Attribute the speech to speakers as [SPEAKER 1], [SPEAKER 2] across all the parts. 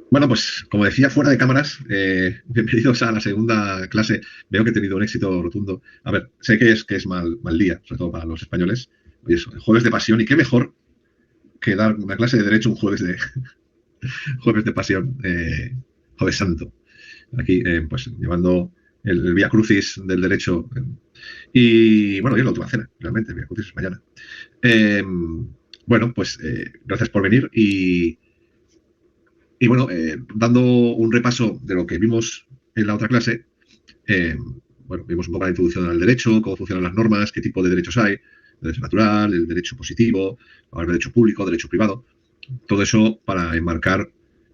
[SPEAKER 1] Bueno, pues como decía, fuera de cámaras, bienvenidos a la segunda clase. Veo que he tenido un éxito rotundo. A ver, sé que es mal día, sobre todo para los españoles. Hoy es jueves de pasión y qué mejor que dar una clase de derecho un jueves de pasión, jueves santo. Aquí, pues llevando el Vía Crucis del derecho. Y bueno, y es la última cena, realmente, Vía Crucis es mañana. Eh, bueno, pues gracias por venir y bueno, dando un repaso de lo que vimos en la otra clase, eh, bueno, vimos un poco la introducción al derecho, cómo funcionan las normas, qué tipo de derechos hay, el derecho natural, el derecho positivo, el derecho público, derecho privado, todo eso para enmarcar,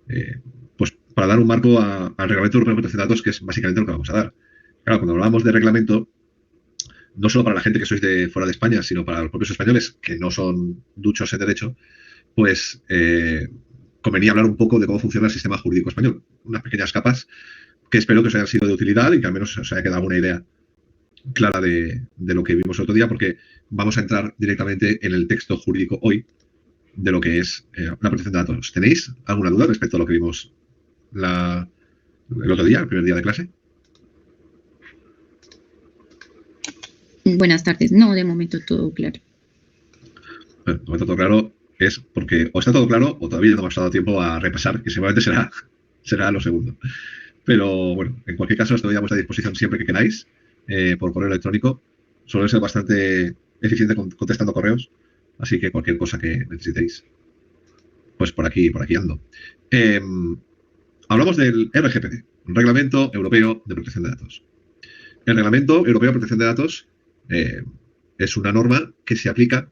[SPEAKER 1] eh, pues para dar un marco al Reglamento Europeo de Protección de Datos, que es básicamente lo que vamos a dar. Claro, cuando hablamos de reglamento, no solo para la gente que sois de fuera de España, sino para los propios españoles que no son duchos en derecho, pues convenía hablar un poco de cómo funciona el sistema jurídico español. Unas pequeñas capas que espero que os hayan sido de utilidad y que al menos os haya quedado una idea clara de lo que vimos el otro día, porque vamos a entrar directamente en el texto jurídico hoy de lo que es la protección de datos. ¿Tenéis alguna duda respecto a lo que vimos el otro día, el primer día de clase?
[SPEAKER 2] Buenas tardes. No, de momento todo claro.
[SPEAKER 1] Bueno, de momento todo claro es porque o está todo claro o todavía no hemos dado tiempo a repasar, que seguramente será lo segundo. Pero bueno, en cualquier caso, estoy a vuestra disposición siempre que queráis, por correo electrónico. Suelo ser bastante eficiente contestando correos, así que cualquier cosa que necesitéis, pues por aquí ando. Eh, Hablamos del RGPD, Reglamento Europeo de Protección de Datos. El Reglamento Europeo de Protección de Datos es una norma que se aplica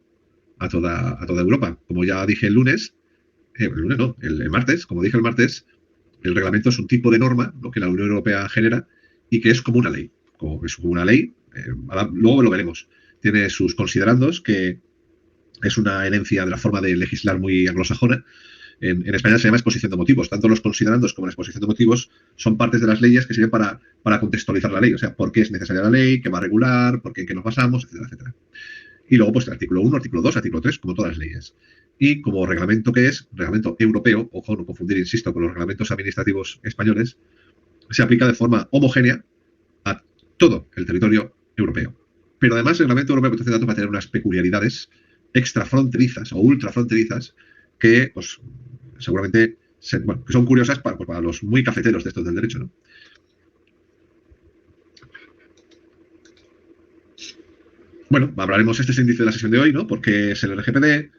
[SPEAKER 1] a toda Europa. Como ya dije el lunes no, el martes, como dije el martes, el reglamento es un tipo de norma, lo que la Unión Europea genera, y que es como una ley. Como es como una ley, luego lo veremos. Tiene sus considerandos, que es una herencia de la forma de legislar muy anglosajona. En España se llama exposición de motivos. Tanto los considerandos como la exposición de motivos son partes de las leyes que sirven para contextualizar la ley. O sea, por qué es necesaria la ley, qué va a regular, por qué en qué nos basamos, etcétera, etcétera. Y luego, pues, el artículo 1, artículo 2, artículo 3, como todas las leyes. Y como reglamento que es, reglamento europeo, ojo, no confundir, insisto, con los reglamentos administrativos españoles, se aplica de forma homogénea a todo el territorio europeo. Pero además el Reglamento Europeo de Protección de Datos va a tener unas peculiaridades extrafronterizas o ultrafronterizas que, pues, seguramente que son curiosas para los muy cafeteros de estos del derecho, ¿no? Bueno, hablaremos este índice de la sesión de hoy, ¿no? Porque es el RGPD,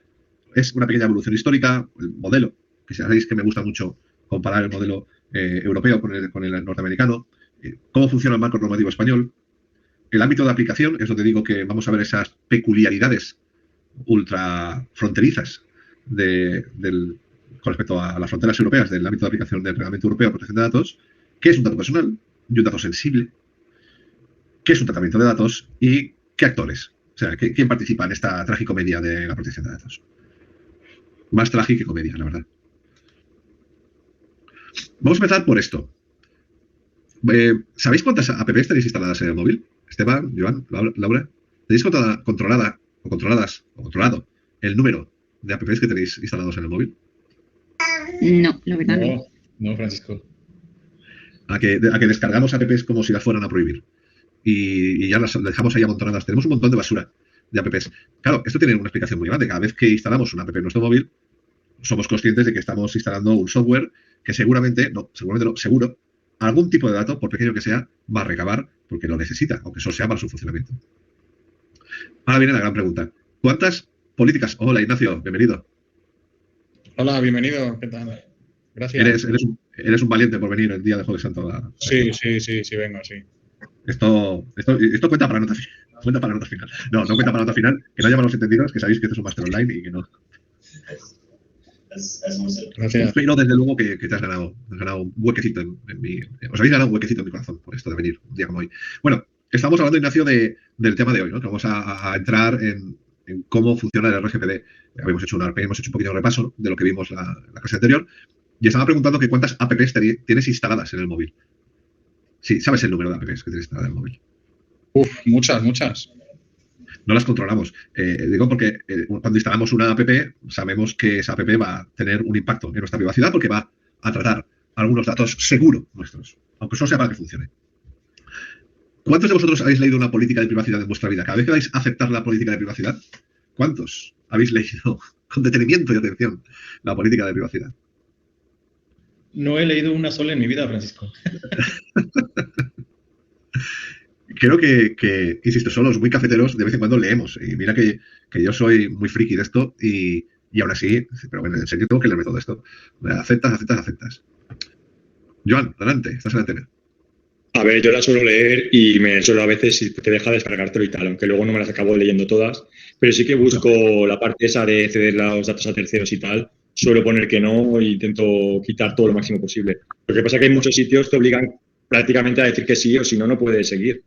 [SPEAKER 1] es una pequeña evolución histórica, el modelo, que sabéis que me gusta mucho comparar el modelo europeo con el norteamericano, cómo funciona el marco normativo español, el ámbito de aplicación, es donde digo que vamos a ver esas peculiaridades ultrafronterizas con respecto a las fronteras europeas del ámbito de aplicación del Reglamento Europeo de Protección de Datos, qué es un dato personal y un dato sensible, qué es un tratamiento de datos y qué actores. O sea, quién participa en esta tragicomedia de la protección de datos. Más trágica que comedia, la verdad. Vamos a empezar por esto. ¿Sabéis cuántas apps tenéis instaladas en el móvil? Esteban, Joan, Laura. ¿Tenéis controlado el número de apps que tenéis instalados en el móvil?
[SPEAKER 2] No, la verdad no.
[SPEAKER 3] No, Francisco.
[SPEAKER 1] A que descargamos apps como si las fueran a prohibir. Y ya las dejamos ahí amontonadas. Tenemos un montón de basura de apps. Claro, esto tiene una explicación muy grande. Cada vez que instalamos una app en nuestro móvil, somos conscientes de que estamos instalando un software que seguramente no, seguro, algún tipo de dato, por pequeño que sea, va a recabar porque lo necesita, aunque solo sea para su funcionamiento. Ahora viene la gran pregunta. ¿Cuántas políticas? Hola, Ignacio, bienvenido.
[SPEAKER 3] Hola, bienvenido. ¿Qué tal? Gracias.
[SPEAKER 1] Eres un valiente por venir el día de Jueves Santo.
[SPEAKER 3] Sí, vengo, sí.
[SPEAKER 1] Esto cuenta para nota final. Cuenta para nota final. No cuenta para nota final. Que no haya malos entendidos, que sabéis que esto es un máster online y que no.
[SPEAKER 3] Gracias.
[SPEAKER 1] Pero desde luego que te has ganado un huequecito en mi. Os habéis ganado un huequecito en mi corazón por esto de venir un día como hoy. Bueno, estamos hablando, Ignacio, del tema de hoy, ¿no? Que vamos a entrar en cómo funciona el RGPD. Hemos hecho un pequeño repaso de lo que vimos la clase anterior. Y estaba preguntando que cuántas apps tienes instaladas en el móvil. Sí, ¿sabes el número de apps que tienes instaladas en el móvil?
[SPEAKER 3] Muchas.
[SPEAKER 1] No las controlamos. Digo porque cuando instalamos una app, sabemos que esa app va a tener un impacto en nuestra privacidad porque va a tratar algunos datos seguro nuestros, aunque solo sea para que funcione. ¿Cuántos de vosotros habéis leído una política de privacidad en vuestra vida? Cada vez que vais a aceptar la política de privacidad, ¿cuántos habéis leído con detenimiento y atención la política de privacidad?
[SPEAKER 4] No he leído una sola en mi vida, Francisco.
[SPEAKER 1] Creo que, insisto, son los muy cafeteros, de vez en cuando leemos. Y mira que yo soy muy friki de esto y aún así, pero bueno, en serio tengo que leerme todo esto. Aceptas. Joan, adelante, estás en la antena.
[SPEAKER 5] A ver, yo la suelo leer y me suelo a veces si te deja descargártelo y tal, aunque luego no me las acabo leyendo todas, pero sí que busco la parte esa de ceder los datos a terceros y tal, suelo poner que no e intento quitar todo lo máximo posible. Lo que pasa es que hay muchos sitios que te obligan prácticamente a decir que sí o si no, no puedes seguir.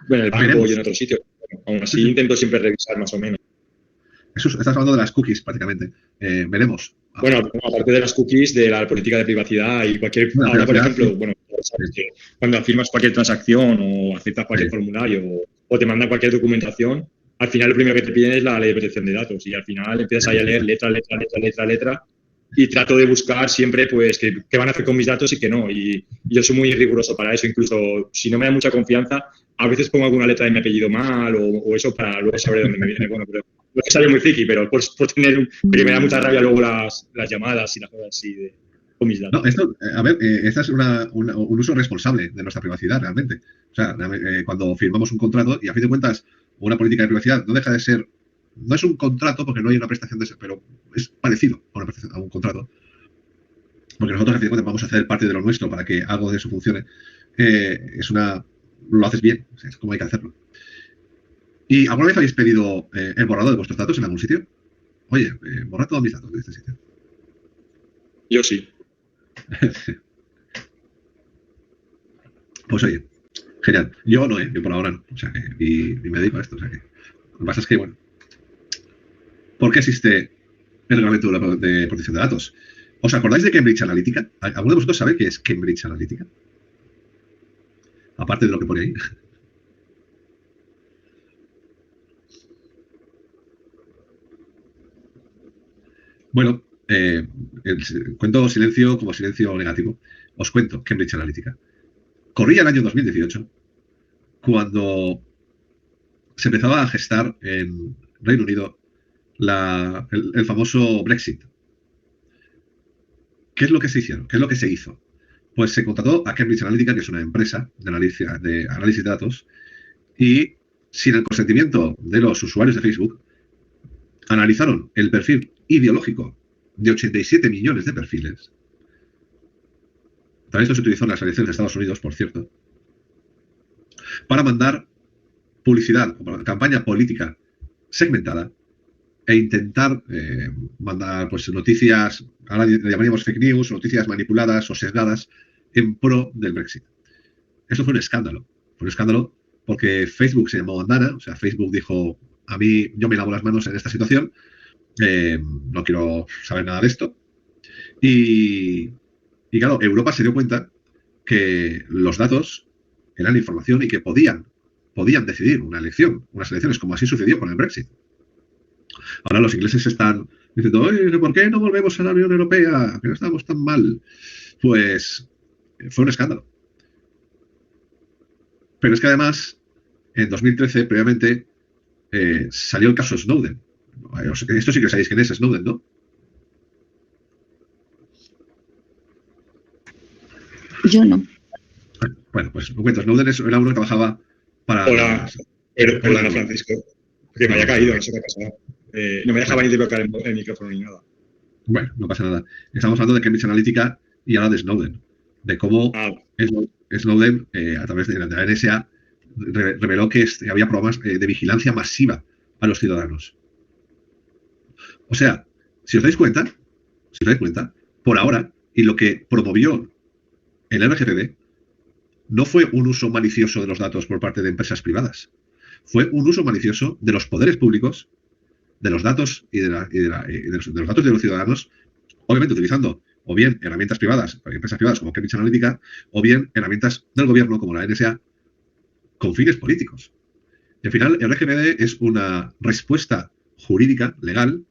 [SPEAKER 5] Bueno, en el banco y en otros sitios. Aún así intento siempre revisar más o menos.
[SPEAKER 1] Eso, estás hablando de las cookies prácticamente. Veremos.
[SPEAKER 5] Bueno, aparte de las cookies, de la política de privacidad y cualquier... Ahora, por ejemplo, bueno, sabes que cuando firmas cualquier transacción o aceptas cualquier formulario o te mandan cualquier documentación, al final lo primero que te piden es la ley de protección de datos y al final empiezas ahí a leer letra y trato de buscar siempre pues qué van a hacer con mis datos y qué no. Y yo soy muy riguroso para eso, incluso si no me da mucha confianza, a veces pongo alguna letra de mi apellido mal o eso para luego saber de dónde me viene. Bueno, pero no es que sale muy friki, pero por tener, porque me da mucha rabia luego las llamadas y las cosas así con mis datos.
[SPEAKER 1] No, esto, a ver, esta es un uso responsable de nuestra privacidad realmente. O sea, cuando firmamos un contrato y a fin de cuentas una política de privacidad no deja de ser, no es un contrato porque no hay una prestación de ese, pero es parecido a un contrato. Porque nosotros a fin de cuentas vamos a hacer parte de lo nuestro para que algo de eso funcione. Lo haces bien, es como hay que hacerlo. ¿Y alguna vez habéis pedido el borrado de vuestros datos en algún sitio? Oye, borra todos mis datos de este sitio.
[SPEAKER 5] Yo sí.
[SPEAKER 1] Pues oye, genial. Yo no, yo por ahora no. O sea que, y me dedico a esto. O sea que, lo que pasa es que, bueno, ¿por qué existe el reglamento de protección de datos? ¿Os acordáis de Cambridge Analytica? ¿Alguno de vosotros sabe qué es Cambridge Analytica? Aparte de lo que pone ahí. Bueno, cuento silencio como silencio negativo. Os cuento Cambridge Analytica. Corría el año 2018 cuando se empezaba a gestar en Reino Unido el famoso Brexit. ¿Qué es lo que se hicieron? ¿Qué es lo que se hizo? Pues se contrató a Cambridge Analytica, que es una empresa de análisis de datos, y sin el consentimiento de los usuarios de Facebook, analizaron el perfil ideológico de 87 millones de perfiles. Para esto se utilizó en las elecciones de Estados Unidos, por cierto, para mandar publicidad, campaña política segmentada e intentar mandar pues, noticias, ahora le llamaríamos fake news, noticias manipuladas o sesgadas en pro del Brexit. Esto fue un escándalo. Fue un escándalo porque Facebook se llamó Bandana, o sea, Facebook dijo, a mí, yo me lavo las manos en esta situación, no quiero saber nada de esto. Y claro, Europa se dio cuenta que los datos eran información y que podían decidir unas elecciones, como así sucedió con el Brexit. Ahora los ingleses están diciendo, oye, ¿por qué no volvemos a la Unión Europea? Que no estamos tan mal. Pues fue un escándalo. Pero es que además, en 2013, previamente, salió el caso Snowden. Esto sí que sabéis quién es Snowden, ¿no?
[SPEAKER 2] Yo no.
[SPEAKER 1] Bueno, pues me cuento. Snowden era uno que trabajaba para...
[SPEAKER 5] Hola, perdona, Francisco. Que me haya caído, no sé qué ha pasado. No me dejaba ni de bloquear el micrófono ni nada.
[SPEAKER 1] Bueno, no pasa nada. Estamos hablando de Cambridge Analytica y ahora de Snowden. De cómo Snowden, a través de la NSA, reveló que había programas de vigilancia masiva a los ciudadanos. O sea, si os dais cuenta, por ahora, y lo que promovió el RGPD no fue un uso malicioso de los datos por parte de empresas privadas. Fue un uso malicioso de los poderes públicos, de los datos y de los datos de los ciudadanos, obviamente utilizando o bien herramientas privadas, empresas privadas como Cambridge Analytica, o bien herramientas del gobierno como la NSA, con fines políticos. Y al final, el RGPD es una respuesta jurídica, legal,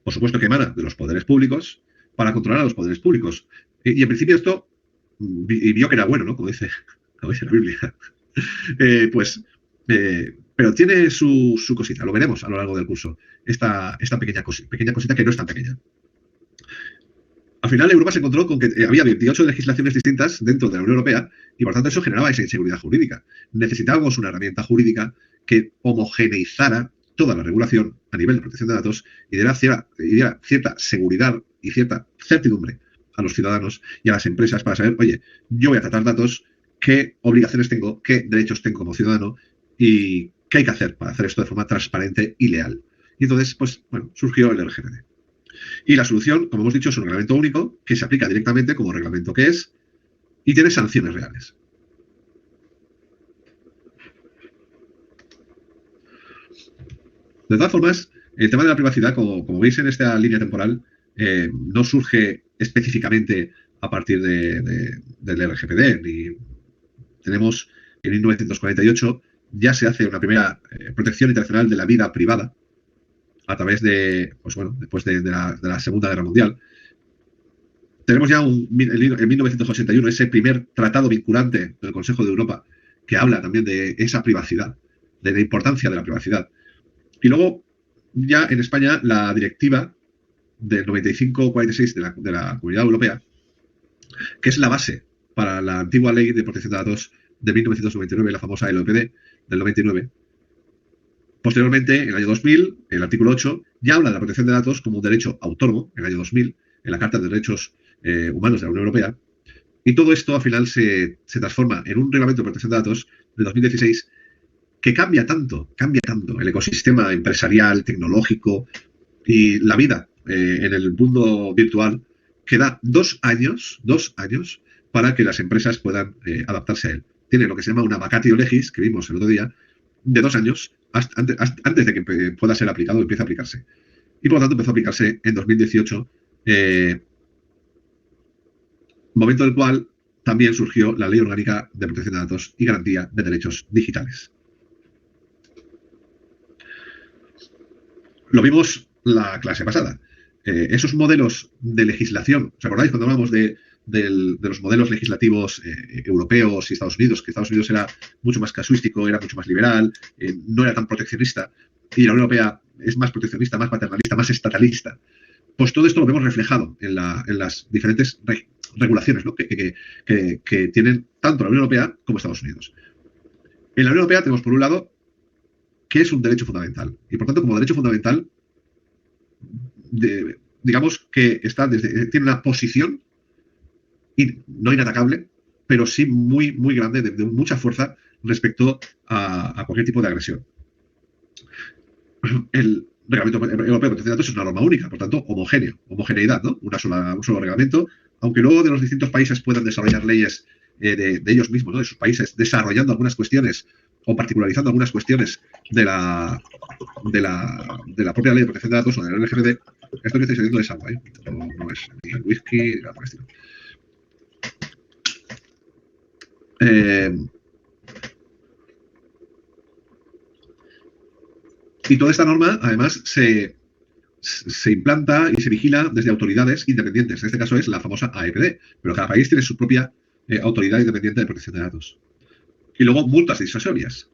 [SPEAKER 1] por supuesto que emana de los poderes públicos, para controlar a los poderes públicos. Y en principio esto y vio que era bueno, ¿no? Como dice la Biblia. Pero tiene su cosita, lo veremos a lo largo del curso, esta pequeña cosita que no es tan pequeña. Al final Europa se encontró con que había 28 legislaciones distintas dentro de la Unión Europea y por tanto eso generaba esa inseguridad jurídica. Necesitábamos una herramienta jurídica que homogeneizara toda la regulación a nivel de protección de datos y diera cierta seguridad y cierta certidumbre a los ciudadanos y a las empresas para saber, oye, yo voy a tratar datos, qué obligaciones tengo, qué derechos tengo como ciudadano y qué hay que hacer para hacer esto de forma transparente y leal. Y entonces, pues, bueno, surgió el RGPD. Y la solución, como hemos dicho, es un reglamento único que se aplica directamente como reglamento que es y tiene sanciones reales. De todas formas, el tema de la privacidad, como veis en esta línea temporal, no surge específicamente a partir del RGPD. Tenemos en 1948 ya se hace una primera protección internacional de la vida privada a través de, pues bueno, después de la Segunda Guerra Mundial. Tenemos ya en 1981 ese primer tratado vinculante del Consejo de Europa que habla también de esa privacidad, de la importancia de la privacidad. Y luego, ya en España, la directiva del 95-46 de la Comunidad Europea, que es la base para la antigua Ley de Protección de Datos de 1999, la famosa LOPD del 99. Posteriormente, en el año 2000, el artículo 8 ya habla de la protección de datos como un derecho autónomo, en el año 2000, en la Carta de Derechos Humanos de la Unión Europea. Y todo esto, al final, se transforma en un reglamento de protección de datos de 2016 que cambia tanto el ecosistema empresarial, tecnológico y la vida en el mundo virtual, que da 2 años para que las empresas puedan adaptarse a él. Tiene lo que se llama una vacatio legis, que vimos el otro día, de 2 años antes de que pueda ser aplicado o empiece a aplicarse. Y por lo tanto empezó a aplicarse en 2018, momento del cual también surgió la Ley Orgánica de Protección de Datos y Garantía de Derechos Digitales. Lo vimos la clase pasada. Esos modelos de legislación, ¿os acordáis cuando hablamos de los modelos legislativos europeos y Estados Unidos? Que Estados Unidos era mucho más casuístico, era mucho más liberal, no era tan proteccionista, y la Unión Europea es más proteccionista, más paternalista, más estatalista. Pues todo esto lo vemos reflejado en las diferentes regulaciones, ¿no? que tienen tanto la Unión Europea como Estados Unidos. En la Unión Europea tenemos, por un lado, que es un derecho fundamental. Y, por tanto, como derecho fundamental, digamos que tiene una posición no inatacable, pero sí muy, muy grande, de mucha fuerza respecto a cualquier tipo de agresión. El Reglamento Europeo de Protección de Datos es una norma única, por tanto, homogeneidad, ¿no? Un solo reglamento, aunque luego de los distintos países puedan desarrollar leyes de ellos mismos, ¿no? De sus países, desarrollando algunas cuestiones o particularizando algunas cuestiones de la propia Ley de Protección de Datos o de la RGPD. Esto que estoy saliendo es agua, no es ni el whisky ni nada por el estilo. Y toda esta norma, además, se implanta y se vigila desde autoridades independientes. En este caso es la famosa AEPD, pero cada país tiene su propia autoridad independiente de protección de datos. Y luego multas disuasorias,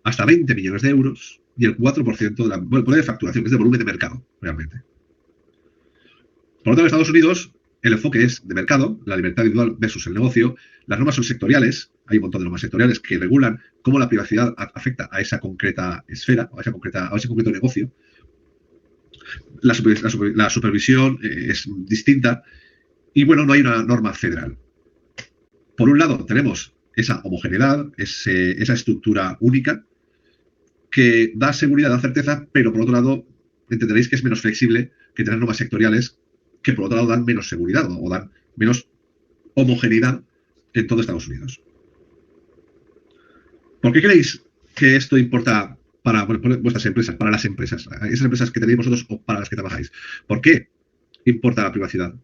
[SPEAKER 1] hasta 20 millones de euros y el 4% de la poder de facturación, que es de volumen de mercado, realmente. Por lo tanto, en Estados Unidos, el enfoque es de mercado, la libertad individual versus el negocio. Las normas son sectoriales, hay un montón de normas sectoriales que regulan cómo la privacidad afecta a esa concreta esfera, a ese concreto negocio. La supervisión es distinta y, bueno, no hay una norma federal. Por un lado, tenemos esa homogeneidad, esa estructura única que da seguridad, da certeza, pero por otro lado, entenderéis que es menos flexible que tener normas sectoriales que por otro lado dan menos seguridad o dan menos homogeneidad en todo Estados Unidos. ¿Por qué creéis que esto importa para vuestras empresas, para las empresas, esas empresas que tenéis vosotros o para las que trabajáis? ¿Por qué importa la privacidad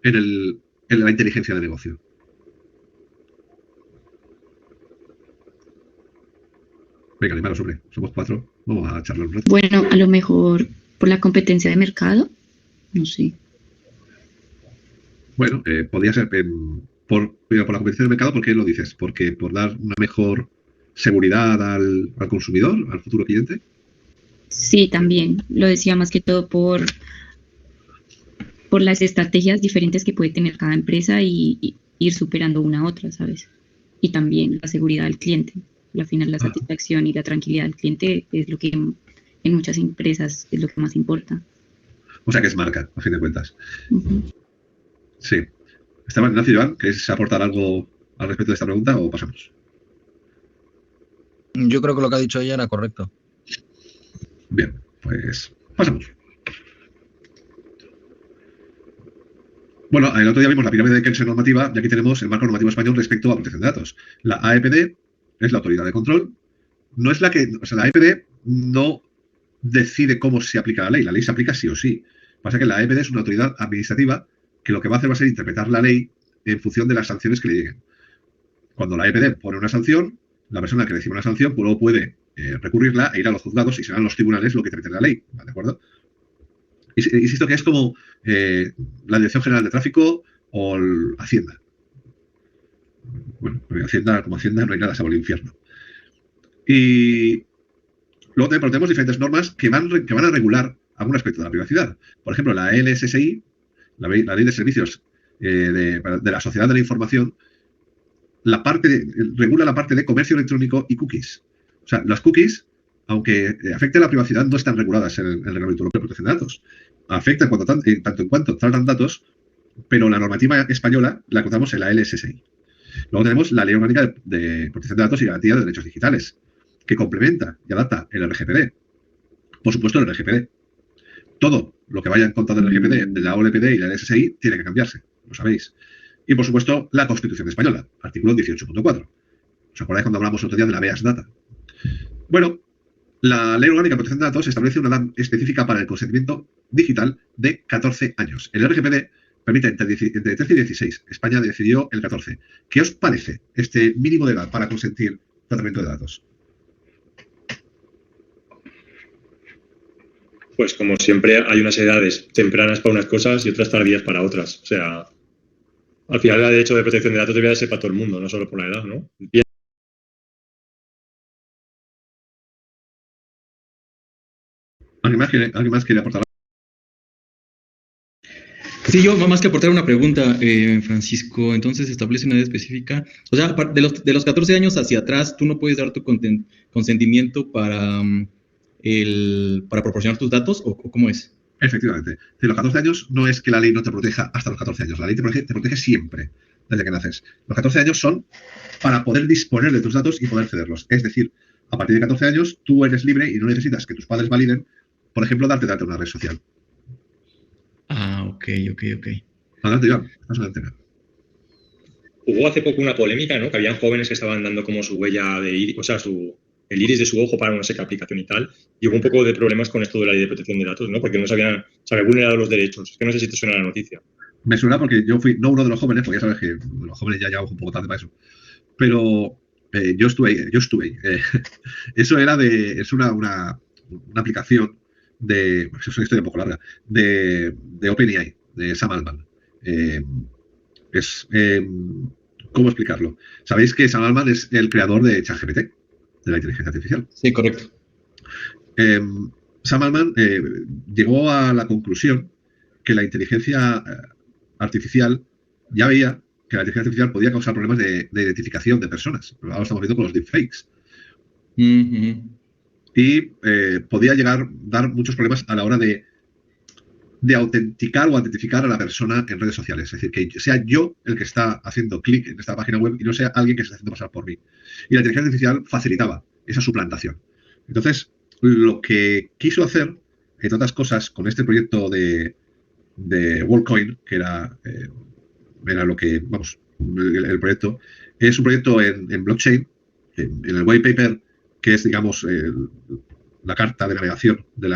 [SPEAKER 1] en la inteligencia de negocio? Venga, animaros, hombre, somos 4, vamos a charlar un rato.
[SPEAKER 2] Bueno, a lo mejor por la competencia de mercado, no sé.
[SPEAKER 1] Bueno, podría Pero por la competición del mercado, ¿por qué lo dices? ¿Porque por dar una mejor seguridad al consumidor, al futuro cliente?
[SPEAKER 2] Sí, también. Lo decía más que todo por las estrategias diferentes que puede tener cada empresa y ir superando una a otra, ¿sabes? Y también la seguridad del cliente. Al final, la satisfacción y la tranquilidad del cliente es lo que en muchas empresas es lo que más importa.
[SPEAKER 1] O sea que es marca, a fin de cuentas.
[SPEAKER 2] Uh-huh.
[SPEAKER 1] Sí. Ignacio, Iván, ¿queréis aportar algo al respecto de esta pregunta o pasamos?
[SPEAKER 6] Yo creo que lo que ha dicho ella era correcto.
[SPEAKER 1] Bien, pues pasamos. Bueno, el otro día vimos la pirámide de Kelsen normativa y aquí tenemos el marco normativo español respecto a protección de datos. La AEPD es la autoridad de control. No es la que, o sea, la AEPD no decide cómo se aplica la ley se aplica sí o sí. Pasa que la AEPD es una autoridad administrativa que lo que va a hacer va a ser interpretar la ley en función de las sanciones que le lleguen. Cuando la AEPD pone una sanción, la persona que recibe una sanción luego puede recurrirla e ir a los juzgados y serán los tribunales lo que interpreten la ley, ¿de acuerdo? Insisto que es como la Dirección General de Tráfico o Hacienda. Bueno, Hacienda, como Hacienda no hay nada, salvo el infierno. Y luego tenemos diferentes normas que van a regular algún aspecto de la privacidad. Por ejemplo, la LSSI, la Ley de Servicios de la Sociedad de la Información, regula la parte de comercio electrónico y cookies. O sea, las cookies, aunque afecten la privacidad, no están reguladas en el Reglamento Europeo de Protección de Datos. Afectan tanto en cuanto tratan datos, pero la normativa española la encontramos en la LSSI. Luego tenemos la Ley Orgánica de Protección de Datos y Garantía de Derechos Digitales, que complementa y adapta el RGPD. Por supuesto, el RGPD. Todo lo que vaya en contra del RGPD, de la OLPD y la LSSI tiene que cambiarse, lo sabéis. Y, por supuesto, la Constitución española, artículo 18.4. ¿Os acordáis cuando hablamos otro día de la Habeas Data? Bueno, la Ley Orgánica de Protección de Datos establece una edad específica para el consentimiento digital de 14 años. El RGPD permite entre 13 y 16. España decidió el 14. ¿Qué os parece este mínimo de edad para consentir tratamiento de datos?
[SPEAKER 5] Pues como siempre hay unas edades tempranas para unas cosas y otras tardías para otras. O sea, al final el derecho de protección de datos debería ser para todo el mundo, no solo por la edad, ¿no?
[SPEAKER 1] ¿Alguien más quiere aportar?
[SPEAKER 4] Sí, yo más que aportar una pregunta, Francisco, entonces establece una edad específica. O sea, de los 14 años hacia atrás, tú no puedes dar tu consentimiento para proporcionar tus datos, ¿o cómo es?
[SPEAKER 1] Efectivamente. De los 14 años no es que la ley no te proteja hasta los 14 años. La ley te protege siempre, desde que naces. Los 14 años son para poder disponer de tus datos y poder cederlos. Es decir, a partir de 14 años tú eres libre y no necesitas que tus padres validen, por ejemplo, darte de alta en una red social.
[SPEAKER 4] Ah, ok.
[SPEAKER 1] Adelante, Iván. Estás en la antena.
[SPEAKER 5] Hubo hace poco una polémica, ¿no? Que habían jóvenes que estaban dando como su huella de iris, o sea, el iris de su ojo para no sé qué aplicación y tal. Y hubo un poco de problemas con esto de la ley de protección de datos, ¿no? Porque no se habían vulnerado los derechos. Es que no sé si te suena la noticia.
[SPEAKER 1] Me suena porque yo fui, no uno de los jóvenes, porque ya sabes que los jóvenes ya llegamos un poco tarde para eso. Pero yo estuve ahí. Eso es una aplicación de, pues es una historia un poco larga, de OpenAI, de Sam Altman. ¿Cómo explicarlo? Sabéis que Sam Altman es el creador de ChatGPT, de la inteligencia artificial.
[SPEAKER 4] Sí, correcto.
[SPEAKER 1] Sam Altman llegó a la conclusión que la inteligencia artificial ya veía que la inteligencia artificial podía causar problemas de identificación de personas. Ahora lo estamos viendo con los deepfakes.
[SPEAKER 4] Uh-huh.
[SPEAKER 1] Y podía dar muchos problemas a la hora de autenticar o autentificar a la persona en redes sociales. Es decir, que sea yo el que está haciendo clic en esta página web y no sea alguien que se está haciendo pasar por mí. Y la inteligencia artificial facilitaba esa suplantación. Entonces, lo que quiso hacer, entre otras cosas, con este proyecto de WorldCoin, que era lo que, vamos, el proyecto, es un proyecto en blockchain, en el white paper, que es, digamos, la carta de navegación de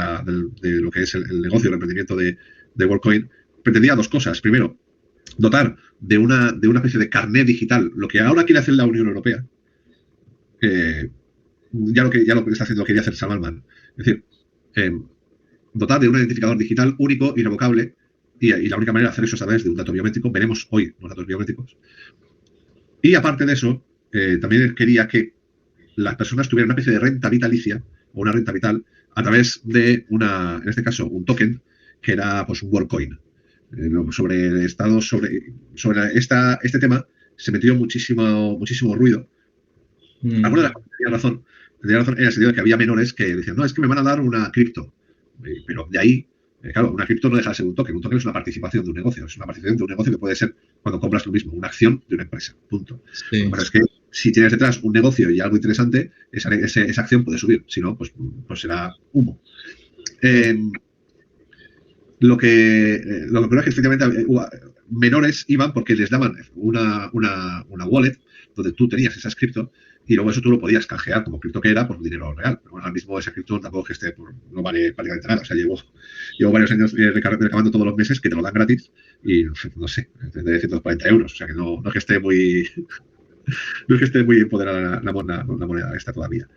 [SPEAKER 1] lo que es el negocio, el emprendimiento de WorldCoin, pretendía dos cosas. Primero, dotar de una especie de carnet digital, lo que ahora quiere hacer la Unión Europea, ya lo que está haciendo, lo quería hacer Sam Altman. Es decir, dotar de un identificador digital único, irrevocable, y la única manera de hacer eso es a través de un dato biométrico. Veremos hoy los datos biométricos. Y aparte de eso, también quería que las personas tuvieran una especie de renta vitalicia o una renta vital a través de en este caso, un token que era pues un WorldCoin. Sobre estados, sobre este tema se metió muchísimo ruido. Algunas de las cosas tenía razón en el sentido de que había menores que decían, no, es que me van a dar una cripto. Pero de ahí, claro, una cripto no deja de ser un token es una participación de un negocio, es una participación de un negocio que puede ser cuando compras lo mismo, una acción de una empresa, punto.
[SPEAKER 4] Sí.
[SPEAKER 1] Lo que pasa es que si tienes detrás un negocio y algo interesante, esa acción puede subir, si no, pues será humo. Lo que creo es que efectivamente menores iban porque les daban una wallet donde tú tenías esas cripto y luego eso tú lo podías canjear como cripto que era por dinero real. Pero bueno, ahora mismo esa cripto tampoco es que no vale prácticamente nada. O sea, llevo varios años recabando todos los meses que te lo dan gratis y no sé, de 140 euros. O sea, que no es que esté muy no es que esté muy empoderada la moneda esta todavía.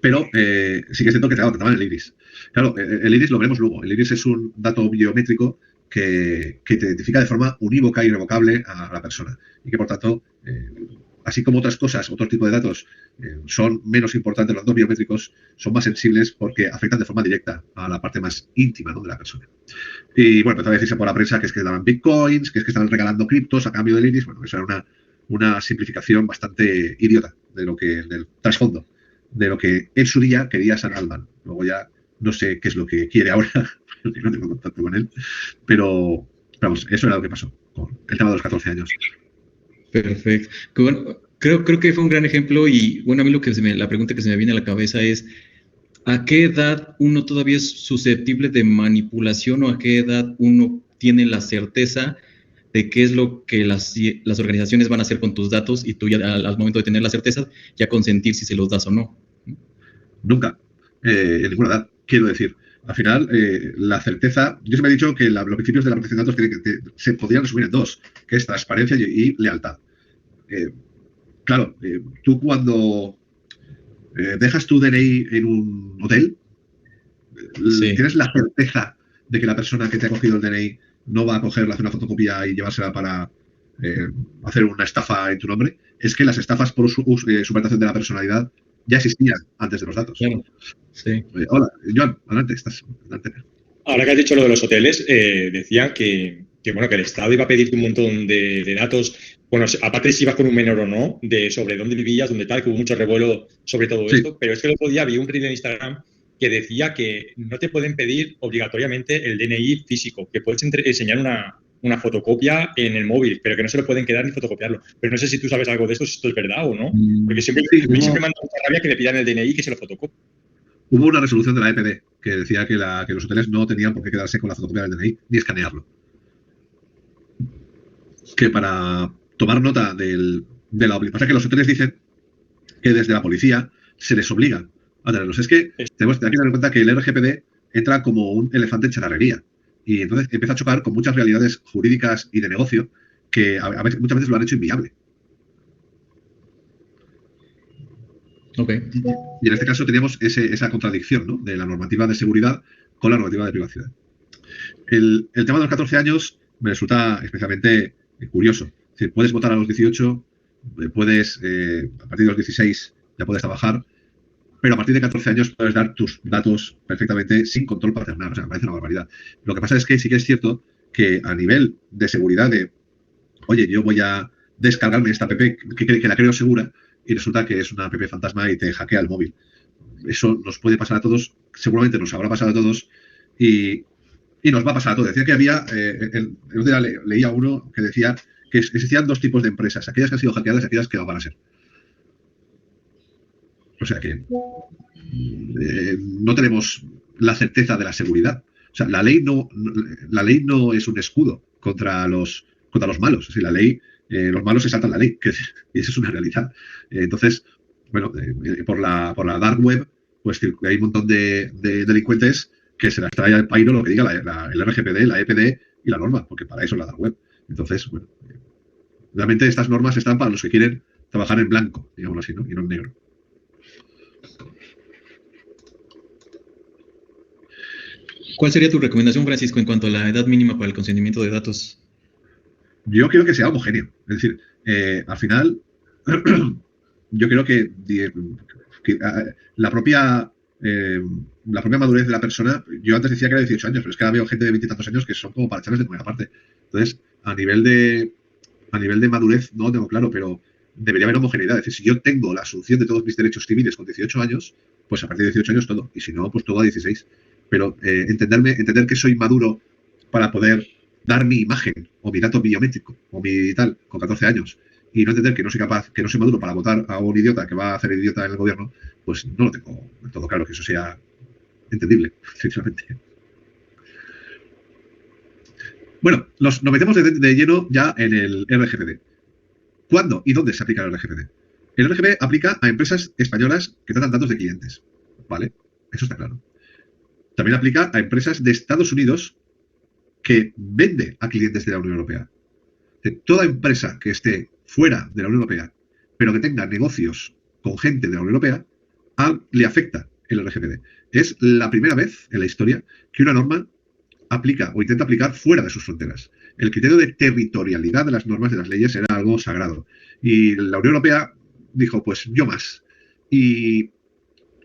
[SPEAKER 1] Pero sí que es cierto que te daban el iris. Claro, el iris lo veremos luego. El iris es un dato biométrico que te identifica de forma unívoca e irrevocable a la persona. Y que, por tanto, así como otras cosas, otro tipo de datos son menos importantes, los datos biométricos son más sensibles porque afectan de forma directa a la parte más íntima, ¿no?, de la persona. Y bueno, empezó a decirse por la prensa que es que daban bitcoins, que es que estaban regalando criptos a cambio del iris. Bueno, eso era una simplificación bastante idiota del trasfondo de lo que en su día quería Sam Altman. Luego ya no sé qué es lo que quiere ahora, no tengo contacto con él, pero vamos, eso era lo que pasó con el tema de los 14 años.
[SPEAKER 4] Perfecto. Bueno, creo que fue un gran ejemplo y bueno, a mí la pregunta que se me viene a la cabeza es ¿a qué edad uno todavía es susceptible de manipulación o a qué edad uno tiene la certeza de qué es lo que las organizaciones van a hacer con tus datos y tú ya al momento de tener la certeza ya consentir si se los das o no?
[SPEAKER 1] Nunca, en ninguna edad, quiero decir. Al final, la certeza, yo siempre he dicho que los principios de la protección de datos se podrían resumir en dos, que es transparencia y lealtad. Claro, tú cuando dejas tu DNI en un hotel, sí, tienes la certeza de que la persona que te ha cogido el DNI no va a cogerla, hacer una fotocopia y llevársela para hacer una estafa en tu nombre. Es que las estafas por suplantación de la personalidad ya existían antes de los datos.
[SPEAKER 4] Claro. Sí.
[SPEAKER 1] Hola, Joan, adelante.
[SPEAKER 5] Ahora que has dicho lo de los hoteles, decían que el Estado iba a pedirte un montón de datos. Bueno, aparte si ibas con un menor o no, de sobre dónde vivías, dónde tal, que hubo mucho revuelo sobre todo esto. Pero es que el otro día vi un reel en Instagram que decía que no te pueden pedir obligatoriamente el DNI físico, que puedes enseñar una fotocopia en el móvil, pero que no se lo pueden quedar ni fotocopiarlo. Pero no sé si tú sabes algo de esto, si esto es verdad o no. Porque siempre me manda mucha rabia que le pidan el DNI y que se lo fotocopien.
[SPEAKER 1] Hubo una resolución de la EPD que decía que los hoteles no tenían por qué quedarse con la fotocopia del DNI ni escanearlo. Que para tomar nota de la obligación. Pasa que los hoteles dicen que desde la policía se les obliga a tenerlos. Es que tenemos que tener en cuenta que el RGPD entra como un elefante en charrería. Y entonces empieza a chocar con muchas realidades jurídicas y de negocio que muchas veces lo han hecho inviable.
[SPEAKER 4] Okay.
[SPEAKER 1] Y en este caso teníamos esa contradicción, ¿no?, de la normativa de seguridad con la normativa de privacidad. El tema de los 14 años me resulta especialmente curioso. Es decir, puedes votar a los 18, puedes, a partir de los 16 ya puedes trabajar, pero a partir de 14 años puedes dar tus datos perfectamente sin control paternal. O sea, me parece una barbaridad. Lo que pasa es que sí que es cierto que a nivel de seguridad oye, yo voy a descargarme esta app que la creo segura y resulta que es una app fantasma y te hackea el móvil. Eso nos puede pasar a todos, seguramente nos habrá pasado a todos y nos va a pasar a todos. Decía que había, el otro día leía uno que decía que existían dos tipos de empresas, aquellas que han sido hackeadas y aquellas que no van a ser. O sea que no tenemos la certeza de la seguridad. O sea, la ley no es un escudo contra los malos. O sea, la ley, los malos se saltan la ley, y eso es una realidad. Entonces, bueno, por la dark web, pues hay un montón de delincuentes que se las trae al pairo lo que diga el RGPD, la EPD y la norma, porque para eso es la dark web. Entonces, bueno, realmente estas normas están para los que quieren trabajar en blanco, digámoslo así, ¿no?, y no en negro.
[SPEAKER 4] ¿Cuál sería tu recomendación, Francisco, en cuanto a la edad mínima para el consentimiento de datos?
[SPEAKER 1] Yo quiero que sea homogéneo. Es decir, al final, yo creo que la propia madurez de la persona, yo antes decía que era 18 años, pero es que ahora veo gente de 20 y tantos años que son como para echarles de buena parte. Entonces, a nivel de madurez no lo tengo claro, pero debería haber homogeneidad. Es decir, si yo tengo la asunción de todos mis derechos civiles con 18 años, pues a partir de 18 años todo. Y si no, pues todo a 16. Pero entender que soy maduro para poder dar mi imagen o mi dato biométrico o mi tal con 14 años y no entender que no soy capaz, que no soy maduro para votar a un idiota que va a hacer idiota en el gobierno, pues no lo tengo del todo claro que eso sea entendible, sinceramente. Bueno, nos metemos de lleno ya en el RGPD. ¿Cuándo y dónde se aplica el RGPD? El RGPD aplica a empresas españolas que tratan datos de clientes, ¿vale? Eso está claro. También aplica a empresas de Estados Unidos que vende a clientes de la Unión Europea. Toda empresa que esté fuera de la Unión Europea, pero que tenga negocios con gente de la Unión Europea, le afecta el RGPD. Es la primera vez en la historia que una norma aplica o intenta aplicar fuera de sus fronteras. El criterio de territorialidad de las normas, de las leyes, era algo sagrado. Y la Unión Europea dijo, pues yo más. Y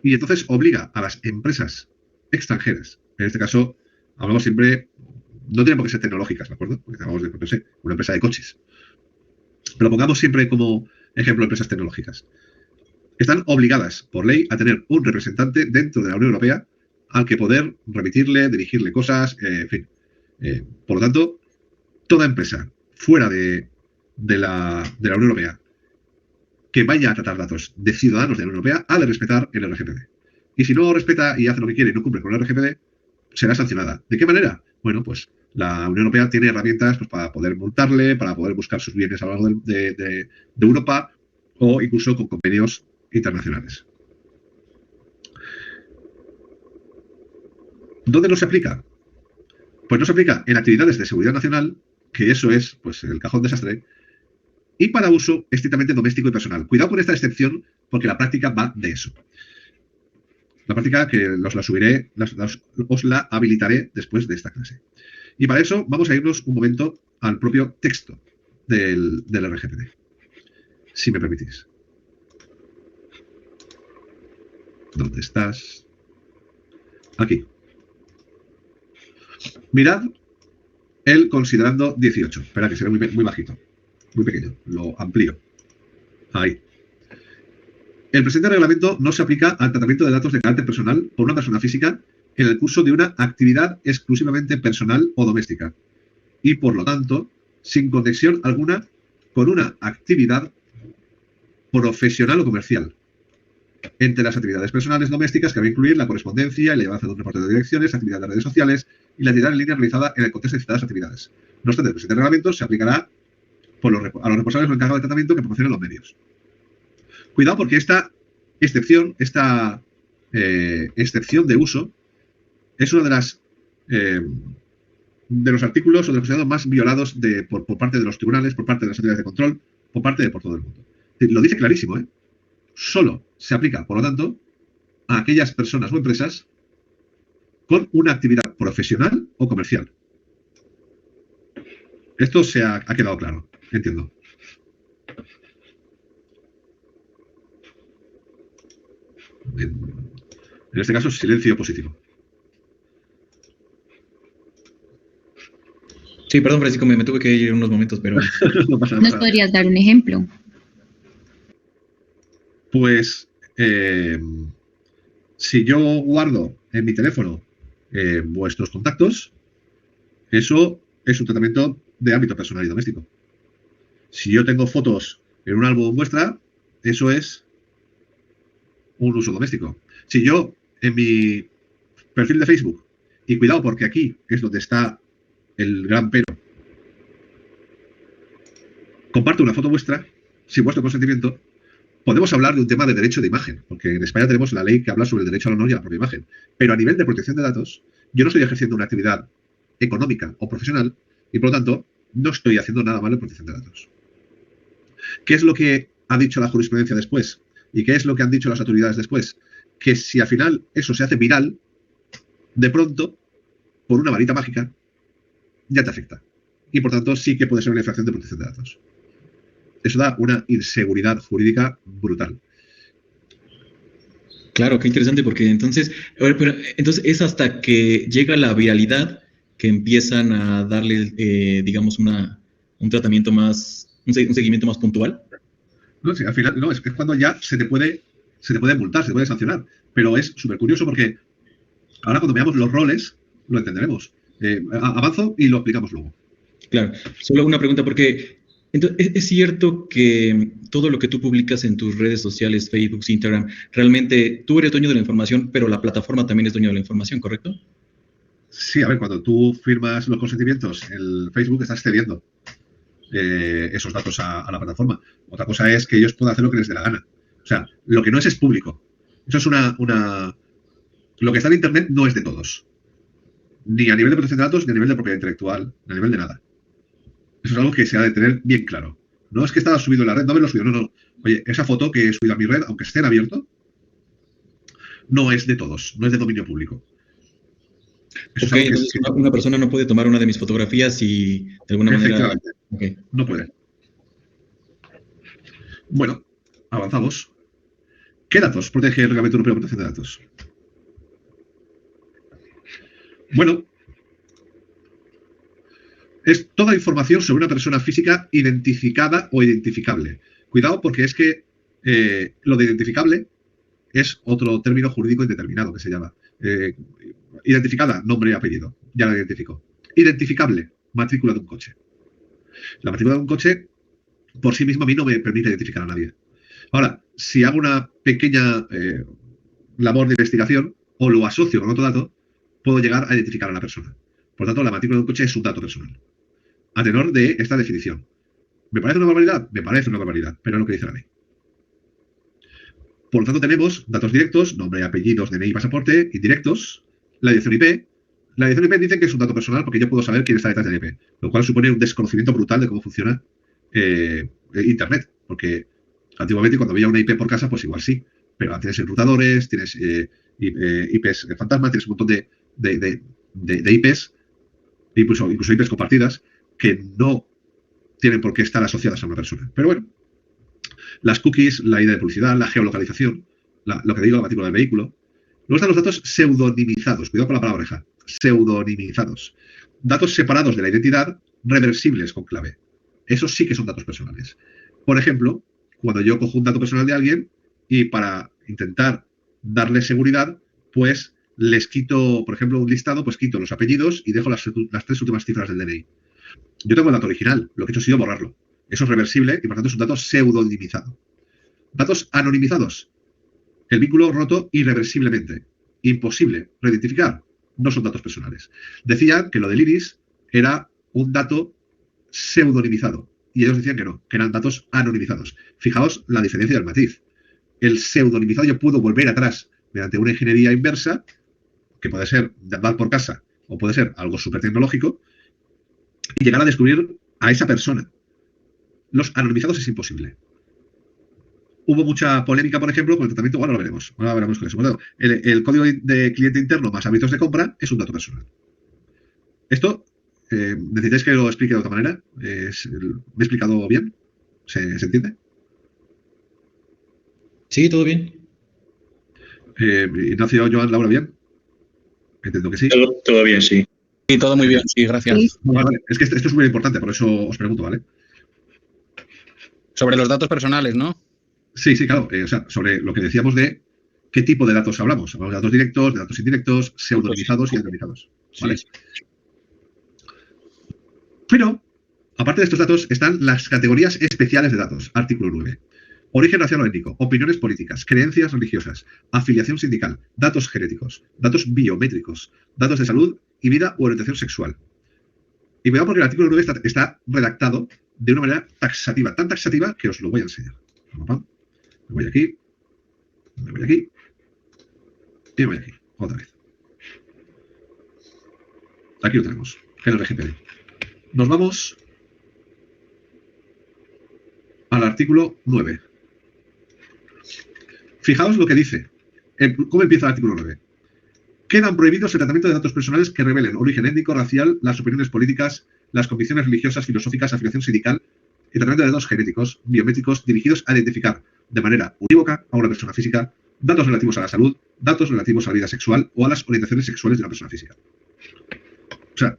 [SPEAKER 1] entonces obliga a las empresas extranjeras, en este caso hablamos siempre, no tienen por qué ser tecnológicas, ¿de acuerdo? Porque hablamos de, no sé, una empresa de coches. Pero pongamos siempre como ejemplo empresas tecnológicas. Están obligadas por ley a tener un representante dentro de la Unión Europea al que poder remitirle, dirigirle cosas, en fin. Por lo tanto, toda empresa fuera de la Unión Europea que vaya a tratar datos de ciudadanos de la Unión Europea ha de respetar el RGPD. Y si no respeta y hace lo que quiere y no cumple con el RGPD, será sancionada. ¿De qué manera? Bueno, pues la Unión Europea tiene herramientas pues, para poder multarle, para poder buscar sus bienes a lo largo de Europa o incluso con convenios internacionales. ¿Dónde no se aplica? Pues no se aplica en actividades de seguridad nacional, que eso es pues, el cajón desastre, y para uso estrictamente doméstico y personal. Cuidado con esta excepción, porque la práctica va de eso. La práctica que os la subiré, os la habilitaré después de esta clase. Y para eso vamos a irnos un momento al propio texto del RGPD, si me permitís. ¿Dónde estás? Aquí. Mirad el considerando 18. Espera, que se ve muy bajito, muy pequeño. Lo amplío. Ahí. El presente reglamento no se aplica al tratamiento de datos de carácter personal por una persona física en el curso de una actividad exclusivamente personal o doméstica y, por lo tanto, sin conexión alguna con una actividad profesional o comercial. Entre las actividades personales domésticas cabe incluir la correspondencia y la llevanza de un reporte de direcciones, actividad de redes sociales y la actividad en línea realizada en el contexto de citadas actividades. No obstante, el presente reglamento se aplicará a los responsables o encargados de tratamiento que proporcionen los medios. Cuidado porque esta excepción de uso es uno de los artículos o de los considerados más violados por parte de los tribunales, por parte de las autoridades de control, por todo el mundo. Lo dice clarísimo, ¿eh? Solo se aplica, por lo tanto, a aquellas personas o empresas con una actividad profesional o comercial. Esto se ha quedado claro, entiendo. En este caso, silencio positivo.
[SPEAKER 4] Sí, perdón, Francisco, me tuve que ir unos momentos, pero...
[SPEAKER 1] No pasa nada.
[SPEAKER 2] ¿Nos podrías dar un ejemplo?
[SPEAKER 1] Pues, si yo guardo en mi teléfono vuestros contactos, eso es un tratamiento de ámbito personal y doméstico. Si yo tengo fotos en un álbum vuestra, eso es un uso doméstico. Si yo en mi perfil de Facebook, y cuidado porque aquí es donde está el gran pero, comparto una foto vuestra, sin vuestro consentimiento, podemos hablar de un tema de derecho de imagen, porque en España tenemos la ley que habla sobre el derecho al honor y a la propia imagen. Pero a nivel de protección de datos, yo no estoy ejerciendo una actividad económica o profesional y, por lo tanto, no estoy haciendo nada malo en protección de datos. ¿Qué es lo que ha dicho la jurisprudencia después? ¿Y qué es lo que han dicho las autoridades después? Que si al final eso se hace viral, de pronto, por una varita mágica, ya te afecta. Y, por tanto, sí que puede ser una infracción de protección de datos. Eso da una inseguridad jurídica brutal.
[SPEAKER 4] Claro, qué interesante, porque entonces, a ver, pero entonces es hasta que llega la viralidad que empiezan a darle, digamos, un tratamiento más, un seguimiento más puntual.
[SPEAKER 1] No, sí, al final, no, es cuando ya se te puede multar, se te puede sancionar. Pero es súper curioso porque ahora cuando veamos los roles lo entenderemos. Avanzo y lo explicamos luego.
[SPEAKER 4] Claro, solo una pregunta, porque entonces, ¿es cierto que todo lo que tú publicas en tus redes sociales, Facebook, Instagram, realmente tú eres dueño de la información, pero la plataforma también es dueño de la información, ¿correcto?
[SPEAKER 1] Sí, a ver, cuando tú firmas los consentimientos en Facebook estás cediendo esos datos a la plataforma. Otra cosa es que ellos puedan hacer lo que les dé la gana. O sea, lo que no es público. Eso es lo que está en Internet no es de todos. Ni a nivel de protección de datos, ni a nivel de propiedad intelectual, ni a nivel de nada. Eso es algo que se ha de tener bien claro. No es que estaba subido en la red, no me lo subido, no. Oye, esa foto que he subido a mi red, aunque esté en abierto, no es de todos, no es de dominio público.
[SPEAKER 4] Eso ok, entonces una persona no puede tomar una de mis fotografías y de alguna manera...
[SPEAKER 1] Okay. No puede. Bueno, avanzamos. ¿Qué datos protege el Reglamento Europeo de Protección de Datos? Bueno, es toda información sobre una persona física identificada o identificable. Cuidado porque es que lo de identificable es otro término jurídico indeterminado que se llama. Identificada, nombre y apellido. Ya la identifico. Identificable, matrícula de un coche. La matrícula de un coche por sí misma a mí no me permite identificar a nadie. Ahora, si hago una pequeña labor de investigación o lo asocio con otro dato, puedo llegar a identificar a la persona. Por tanto, la matrícula de un coche es un dato personal. A tenor de esta definición. ¿Me parece una barbaridad? Me parece una barbaridad, pero es lo que dice la ley. Por lo tanto, tenemos datos directos, nombre, apellidos, DNI, pasaporte, indirectos, la dirección IP. La dirección IP dice que es un dato personal porque yo puedo saber quién está detrás del IP, lo cual supone un desconocimiento brutal de cómo funciona Internet, porque antiguamente cuando había una IP por casa, pues igual sí, pero tienes enrutadores, tienes IPs fantasma, tienes un montón de IPs, incluso IPs compartidas, que no tienen por qué estar asociadas a una persona. Pero bueno, las cookies, la idea de publicidad, la geolocalización, lo que digo, la matrícula del vehículo. Luego están los datos pseudonimizados, cuidado con la palabra oreja, pseudonimizados. Datos separados de la identidad, reversibles con clave. Esos sí que son datos personales. Por ejemplo, cuando yo cojo un dato personal de alguien y para intentar darle seguridad, pues les quito, por ejemplo, un listado, pues quito los apellidos y dejo las 3 últimas cifras del DNI. Yo tengo el dato original, lo que he hecho ha sido borrarlo. Eso es reversible y por tanto es un dato pseudonimizado. Datos anonimizados. El vínculo roto irreversiblemente. Imposible reidentificar. No son datos personales. Decían que lo del iris era un dato pseudonimizado. Y ellos decían que no, que eran datos anonimizados. Fijaos la diferencia del matiz. El pseudonimizado yo puedo volver atrás mediante una ingeniería inversa, que puede ser de andar por casa o puede ser algo súper tecnológico, y llegar a descubrir a esa persona. Los anonimizados es imposible. Hubo mucha polémica, por ejemplo, con el tratamiento, ahora lo veremos. Ahora veremos con eso. El código de cliente interno más hábitos de compra es un dato personal. Esto, ¿necesitáis que lo explique de otra manera? ¿Me he explicado bien? ¿Se entiende?
[SPEAKER 4] Sí, todo bien.
[SPEAKER 1] Ignacio, Joan, Laura, ¿bien? Entiendo que sí.
[SPEAKER 5] Todo bien, sí.
[SPEAKER 6] Sí, todo muy bien, sí, gracias. Sí.
[SPEAKER 1] Vale. Es que esto es muy importante, por eso os pregunto, ¿vale?
[SPEAKER 6] Sobre los datos personales, ¿no?
[SPEAKER 1] Sí, claro. O sea, sobre lo que decíamos de qué tipo de datos hablamos. Hablamos de datos directos, de datos indirectos, pseudonimizados y anonimizados. ¿Vale? Sí. Pero, aparte de estos datos, están las categorías especiales de datos. Artículo 9. Origen racial o étnico, opiniones políticas, creencias religiosas, afiliación sindical, datos genéticos, datos biométricos, datos de salud y vida u orientación sexual. Y cuidado porque el artículo 9 está redactado de una manera taxativa, tan taxativa que os lo voy a enseñar. Me voy aquí, me voy aquí y me voy aquí, otra vez. Aquí lo tenemos, en el RGPD. Nos vamos al artículo 9. Fijaos lo que dice. ¿Cómo empieza el artículo 9? Quedan prohibidos el tratamiento de datos personales que revelen origen étnico, racial, las opiniones políticas, las convicciones religiosas, filosóficas, afiliación sindical y tratamiento de datos genéticos, biométricos dirigidos a identificar de manera unívoca a una persona física, datos relativos a la salud, datos relativos a la vida sexual o a las orientaciones sexuales de una persona física. O sea,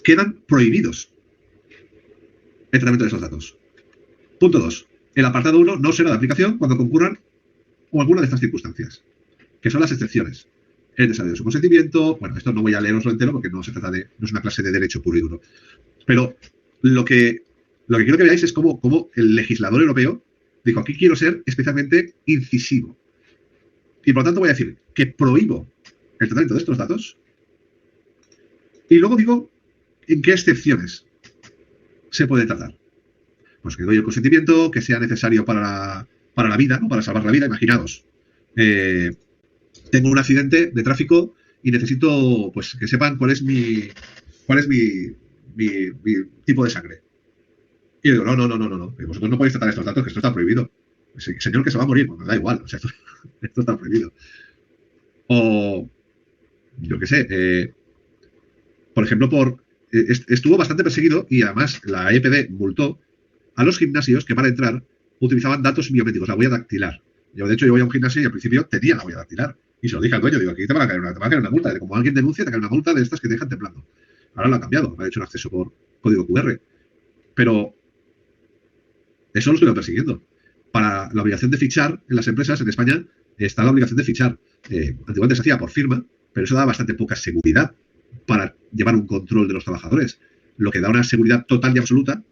[SPEAKER 1] quedan prohibidos el tratamiento de esos datos. Punto 2. El apartado 1 no será de aplicación cuando concurran o alguna de estas circunstancias, que son las excepciones. El desarrollo de su consentimiento. Bueno, esto no voy a leeroslo entero porque no se trata de, no es una clase de derecho puro y duro. Pero lo que quiero que veáis es cómo el legislador europeo dijo, aquí quiero ser especialmente incisivo. Y por lo tanto voy a decir que prohíbo el tratamiento de estos datos y luego digo en qué excepciones se puede tratar. Pues que doy el consentimiento que sea necesario para la vida, ¿no? Para salvar la vida. Imaginaos, tengo un accidente de tráfico y necesito pues que sepan cuál es mi tipo de sangre. Y yo digo, no, vosotros no podéis tratar estos datos, que esto está prohibido. Señor, que se va a morir, pues me da igual, o sea, esto está prohibido. O, yo qué sé, por ejemplo, estuvo bastante perseguido y además la EPD multó a los gimnasios que para entrar utilizaban datos biométricos, la huella dactilar. Yo, de hecho, yo voy a un gimnasio y al principio tenía la huella dactilar. Y se lo dije al dueño, digo, aquí te va a caer una multa. Como alguien denuncia, te cae una multa de estas que te dejan temblando. Ahora lo han cambiado, me ha hecho un acceso por código QR. Pero eso lo estoy persiguiendo. Para la obligación de fichar en las empresas, en España, está la obligación de fichar. Antiguamente se hacía por firma, pero eso da bastante poca seguridad para llevar un control de los trabajadores. Lo que da una seguridad total y absoluta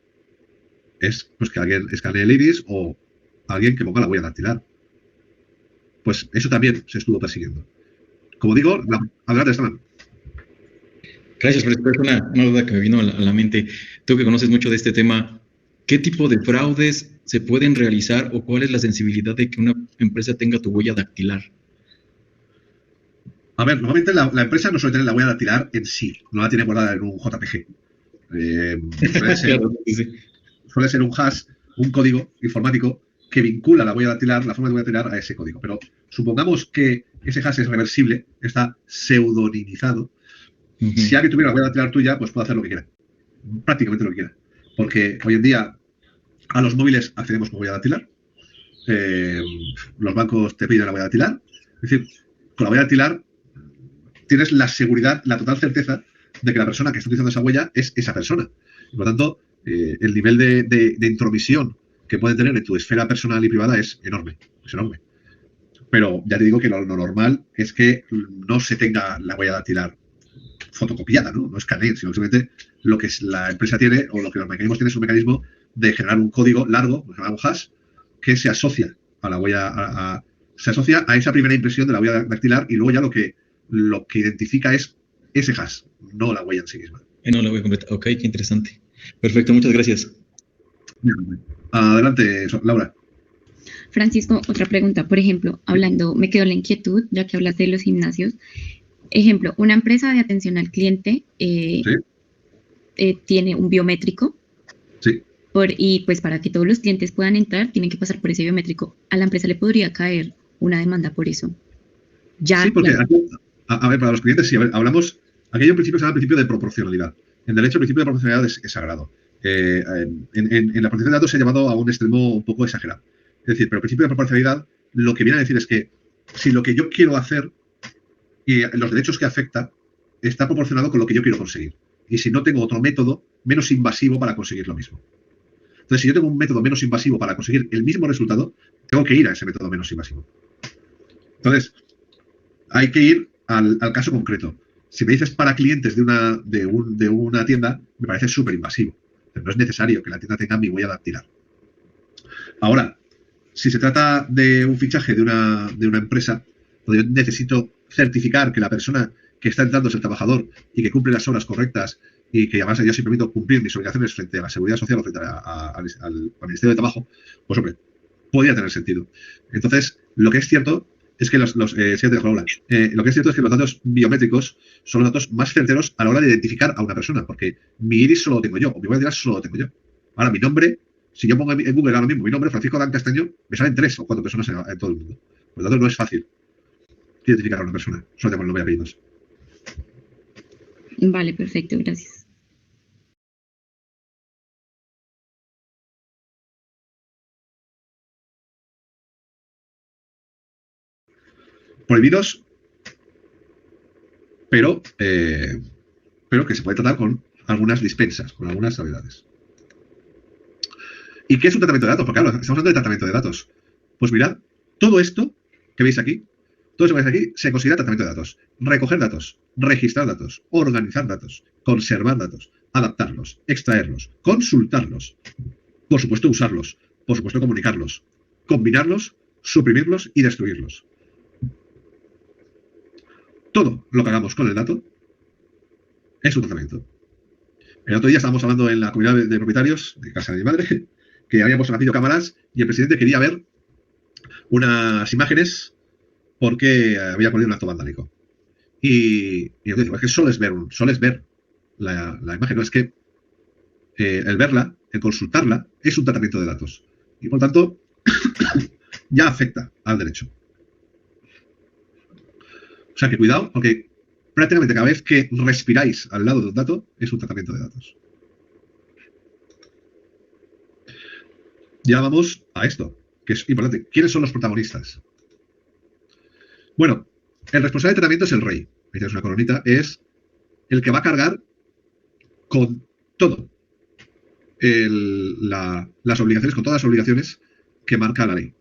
[SPEAKER 1] es pues, que alguien escanee el iris o alguien que ponga la huella dactilar. Pues eso también se estuvo persiguiendo. Como digo, adelante, Esteban.
[SPEAKER 4] Gracias, pero es una duda que me vino a la mente. Tú que conoces mucho de este tema, ¿qué tipo de fraudes se pueden realizar o cuál es la sensibilidad de que una empresa tenga tu huella dactilar?
[SPEAKER 1] A ver, normalmente la empresa no suele tener la huella dactilar en sí, no la tiene guardada en un JPG. Suele ser un hash, un código informático que vincula la huella dactilar, la forma de huella dactilar a ese código. Pero supongamos que ese hash es reversible, está pseudonimizado. Si alguien tuviera la huella dactilar tuya, pues puede hacer lo que quiera. Prácticamente lo que quiera. Porque hoy en día a los móviles accedemos con huella dactilar. Los bancos te piden la huella dactilar. Es decir, con la huella dactilar tienes la seguridad, la total certeza de que la persona que está utilizando esa huella es esa persona. Y por lo tanto, el nivel de intromisión que puede tener en tu esfera personal y privada es enorme. Es enorme. Pero ya te digo que lo normal es que no se tenga la huella dactilar fotocopiada, ¿no? No escaneen, sino simplemente lo que la empresa tiene o lo que los mecanismos tienen es un mecanismo de generar un código largo, un hash, que se asocia a la huella, se asocia a esa primera impresión de la huella dactilar y luego ya lo que identifica es ese hash, no la huella en sí misma.
[SPEAKER 4] No la huella completa. Ok, qué interesante. Perfecto, muchas gracias.
[SPEAKER 1] Adelante, Laura.
[SPEAKER 2] Francisco, otra pregunta. Por ejemplo, me quedó la inquietud, ya que hablas de los gimnasios. Ejemplo, una empresa de atención al cliente tiene un biométrico.
[SPEAKER 1] Sí.
[SPEAKER 2] Y pues para que todos los clientes puedan entrar, tienen que pasar por ese biométrico. A la empresa le podría caer una demanda por eso. Ya,
[SPEAKER 1] sí, porque aquí, a ver, para los clientes, sí, a ver, hablamos, aquí hay un principio que se llama el principio de proporcionalidad. En derecho, el principio de proporcionalidad es sagrado. En la protección de datos se ha llevado a un extremo un poco exagerado. Es decir, pero el principio de proporcionalidad lo que viene a decir es que si lo que yo quiero hacer y los derechos que afecta está proporcionado con lo que yo quiero conseguir. Y si no tengo otro método menos invasivo para conseguir lo mismo. Entonces, si yo tengo un método menos invasivo para conseguir el mismo resultado, tengo que ir a ese método menos invasivo. Entonces, hay que ir al caso concreto. Si me dices para clientes de una tienda, me parece súper invasivo. Pero no es necesario que la tienda tenga mi huella dactilar. Ahora, si se trata de un fichaje de una empresa, donde yo necesito certificar que la persona que está entrando es el trabajador y que cumple las horas correctas y que además yo sí permito cumplir mis obligaciones frente a la seguridad social o frente al Ministerio de Trabajo, pues hombre, podría tener sentido. Entonces, lo que es cierto es que lo que es cierto es que los datos biométricos son los datos más certeros a la hora de identificar a una persona, porque mi iris solo lo tengo yo, o mi huella dactilar solo lo tengo yo. Ahora, mi nombre, si yo pongo en Google ahora mismo mi nombre, Francisco Dan Castaño, me salen 3 o 4 personas en todo el mundo. Por lo tanto, no es fácil identificar a una persona, solo tengo el nombre y apellidos.
[SPEAKER 2] Vale, perfecto, gracias.
[SPEAKER 1] prohibidos, pero que se puede tratar con algunas dispensas, con algunas salvedades. ¿Y qué es un tratamiento de datos? Porque claro, estamos hablando de tratamiento de datos. Pues mirad, todo esto que veis aquí, todo eso que veis aquí, se considera tratamiento de datos. Recoger datos, registrar datos, organizar datos, conservar datos, adaptarlos, extraerlos, consultarlos, por supuesto usarlos, por supuesto comunicarlos, combinarlos, suprimirlos y destruirlos. Todo lo que hagamos con el dato es un tratamiento. El otro día estábamos hablando en la comunidad de propietarios de casa de mi madre que habíamos puesto videocámaras y el presidente quería ver unas imágenes porque había ocurrido un acto vandálico. Y yo digo, es que solo es ver la imagen, no es que el verla, el consultarla, es un tratamiento de datos. Y por tanto, ya afecta al derecho. O sea que cuidado, porque prácticamente cada vez que respiráis al lado de un dato, es un tratamiento de datos. Ya vamos a esto, que es importante. ¿Quiénes son los protagonistas? Bueno, el responsable de tratamiento es el rey. Ahí tienes una coronita. Es el que va a cargar con todo. Las obligaciones, con todas las obligaciones que marca la ley.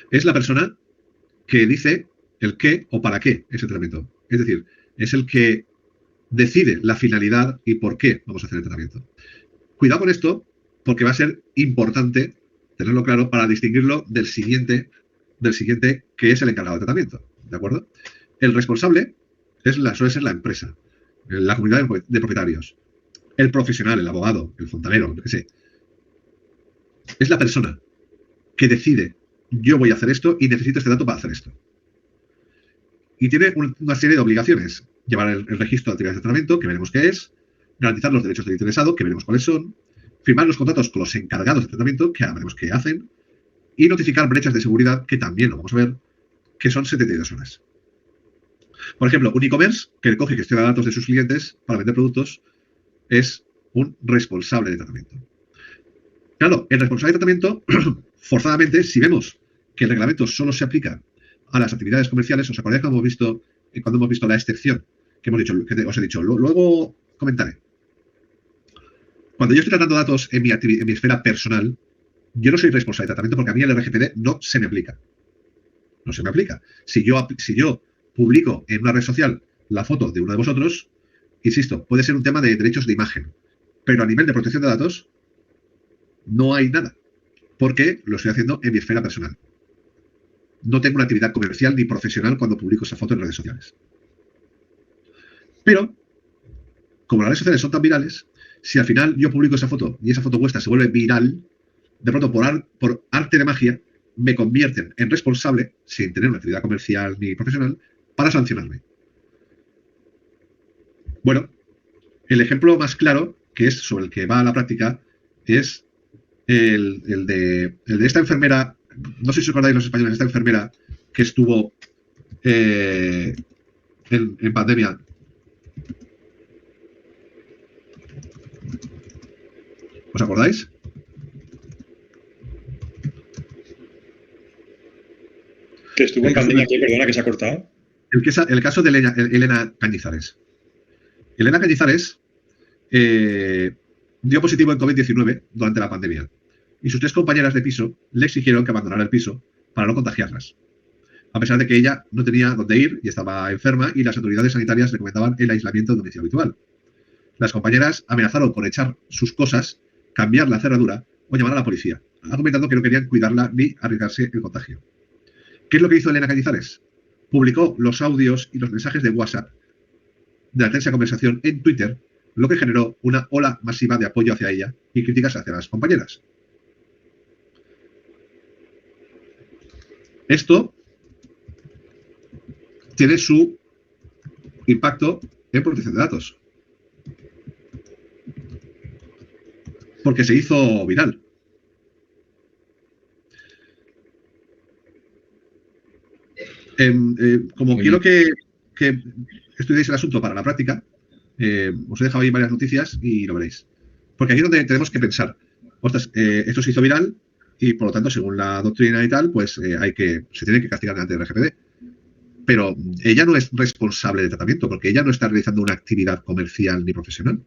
[SPEAKER 1] Es la persona que dice el qué o para qué ese tratamiento. Es decir, es el que decide la finalidad y por qué vamos a hacer el tratamiento. Cuidado con esto, porque va a ser importante tenerlo claro para distinguirlo del siguiente, que es el encargado de tratamiento. ¿De acuerdo? El responsable suele ser la empresa, la comunidad de propietarios, el profesional, el abogado, el fontanero, lo que sé. Es la persona que decide, yo voy a hacer esto y necesito este dato para hacer esto. Y tiene una serie de obligaciones. Llevar el registro de actividades de tratamiento, que veremos qué es, garantizar los derechos del interesado, que veremos cuáles son, firmar los contratos con los encargados de tratamiento, que ahora veremos qué hacen, y notificar brechas de seguridad, que también lo vamos a ver, que son 72 horas. Por ejemplo, un e-commerce que recoge y gestiona datos de sus clientes para vender productos es un responsable de tratamiento. Claro, el responsable de tratamiento, forzadamente, si vemos que el reglamento solo se aplica a las actividades comerciales, ¿os acordáis cuando hemos visto la excepción que hemos dicho, que os he dicho? Luego comentaré. Cuando yo estoy tratando datos en mi esfera personal, yo no soy responsable de tratamiento porque a mí el RGPD no se me aplica. No se me aplica. Si yo publico en una red social la foto de uno de vosotros, insisto, puede ser un tema de derechos de imagen, pero a nivel de protección de datos no hay nada, porque lo estoy haciendo en mi esfera personal. No tengo una actividad comercial ni profesional cuando publico esa foto en redes sociales. Pero, como las redes sociales son tan virales, si al final yo publico esa foto y esa foto vuestra se vuelve viral, de pronto por arte de magia me convierten en responsable, sin tener una actividad comercial ni profesional, para sancionarme. Bueno, el ejemplo más claro, que es sobre el que va a la práctica, es el de esta enfermera. No sé si os acordáis los españoles, esta enfermera que estuvo en pandemia. ¿Os acordáis?
[SPEAKER 5] Que estuvo en pandemia aquí, perdona, que se ha cortado.
[SPEAKER 1] El caso de Elena Cañizares. Elena Cañizares dio positivo en COVID-19 durante la pandemia. Y sus 3 compañeras de piso le exigieron que abandonara el piso para no contagiarlas, a pesar de que ella no tenía dónde ir y estaba enferma y las autoridades sanitarias recomendaban el aislamiento domiciliario habitual. Las compañeras amenazaron con echar sus cosas, cambiar la cerradura o llamar a la policía, argumentando que no querían cuidarla ni arriesgarse el contagio. ¿Qué es lo que hizo Elena Cañizares? Publicó los audios y los mensajes de WhatsApp de la tensa conversación en Twitter, lo que generó una ola masiva de apoyo hacia ella y críticas hacia las compañeras. Esto tiene su impacto en protección de datos, porque se hizo viral. Como quiero que estudiéis el asunto para la práctica, os he dejado ahí varias noticias y lo veréis. Porque aquí es donde tenemos que pensar, ostras, esto se hizo viral y por lo tanto, según la doctrina y tal, pues se tiene que castigar delante del RGPD. pero ella no es responsable de tratamiento porque ella no está realizando una actividad comercial ni profesional.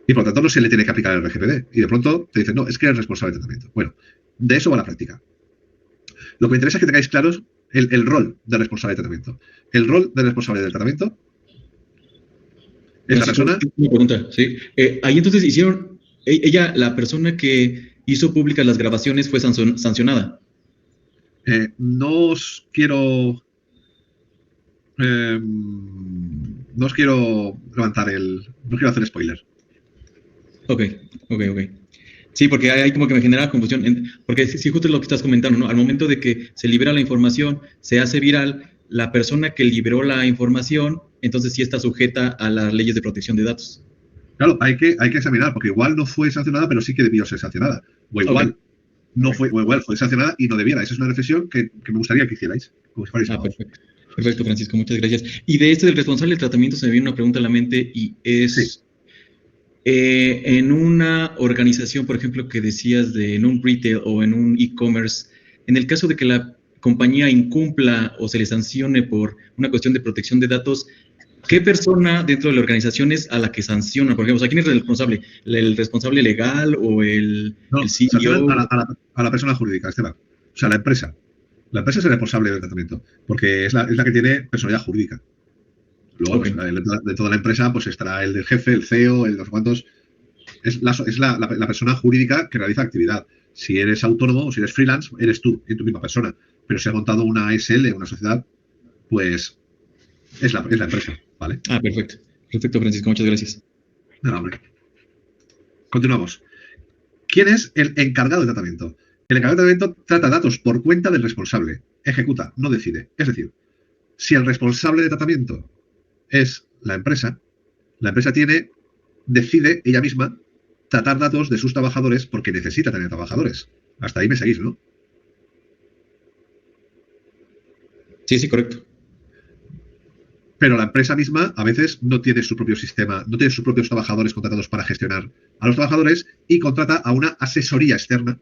[SPEAKER 1] Y por lo tanto no se le tiene que aplicar el RGPD. Y de pronto te dicen, no, es que eres responsable de tratamiento. Bueno, de eso va la práctica. Lo que me interesa es que tengáis claros el rol de responsable de tratamiento. El rol de responsable del tratamiento es la persona...
[SPEAKER 4] Una pregunta, sí. Ahí entonces hicieron... Ella, la persona que hizo públicas las grabaciones, fue sancionada.
[SPEAKER 1] No os quiero... no os quiero levantar el... No quiero hacer spoiler.
[SPEAKER 4] Ok. Sí, porque hay como que me genera confusión, porque sí, justo es lo que estás comentando, ¿no? Al momento de que se libera la información, se hace viral, la persona que liberó la información, entonces sí está sujeta a las leyes de protección de datos.
[SPEAKER 1] Claro, hay que examinar, porque igual no fue sancionada, pero sí que debió ser sancionada. O igual no fue, o igual fue sancionada y no debiera. Esa es una reflexión que me gustaría que hicierais. Como si fuerais
[SPEAKER 4] perfecto. Perfecto, Francisco, muchas gracias. Y de del responsable del tratamiento se me viene una pregunta a la mente y es... Sí. En una organización, por ejemplo, que decías en un retail o en un e-commerce, en el caso de que la compañía incumpla o se le sancione por una cuestión de protección de datos, ¿qué persona dentro de la organización es a la que sanciona? Por ejemplo, ¿quién es el responsable? ¿El responsable legal o el CEO?
[SPEAKER 1] A la persona jurídica, Esteban. O sea, la empresa. La empresa es el responsable del tratamiento, porque es la que tiene personalidad jurídica. Luego, pues, de toda la empresa, pues estará el del jefe, el CEO, el de los cuantos. Es la persona jurídica que realiza actividad. Si eres autónomo o si eres freelance, eres tú y tu misma persona. Pero si has montado una SL, una sociedad, pues es la empresa, ¿vale?
[SPEAKER 4] Perfecto. Perfecto, Francisco, muchas gracias.
[SPEAKER 1] No, hombre. Continuamos. ¿Quién es el encargado de tratamiento? El encargado de tratamiento trata datos por cuenta del responsable. Ejecuta, no decide. Es decir, si el responsable de tratamiento es la empresa decide ella misma tratar datos de sus trabajadores porque necesita tener trabajadores. Hasta ahí me seguís, ¿no?
[SPEAKER 4] Sí, correcto.
[SPEAKER 1] Pero la empresa misma a veces no tiene su propio sistema, no tiene sus propios trabajadores contratados para gestionar a los trabajadores y contrata a una asesoría externa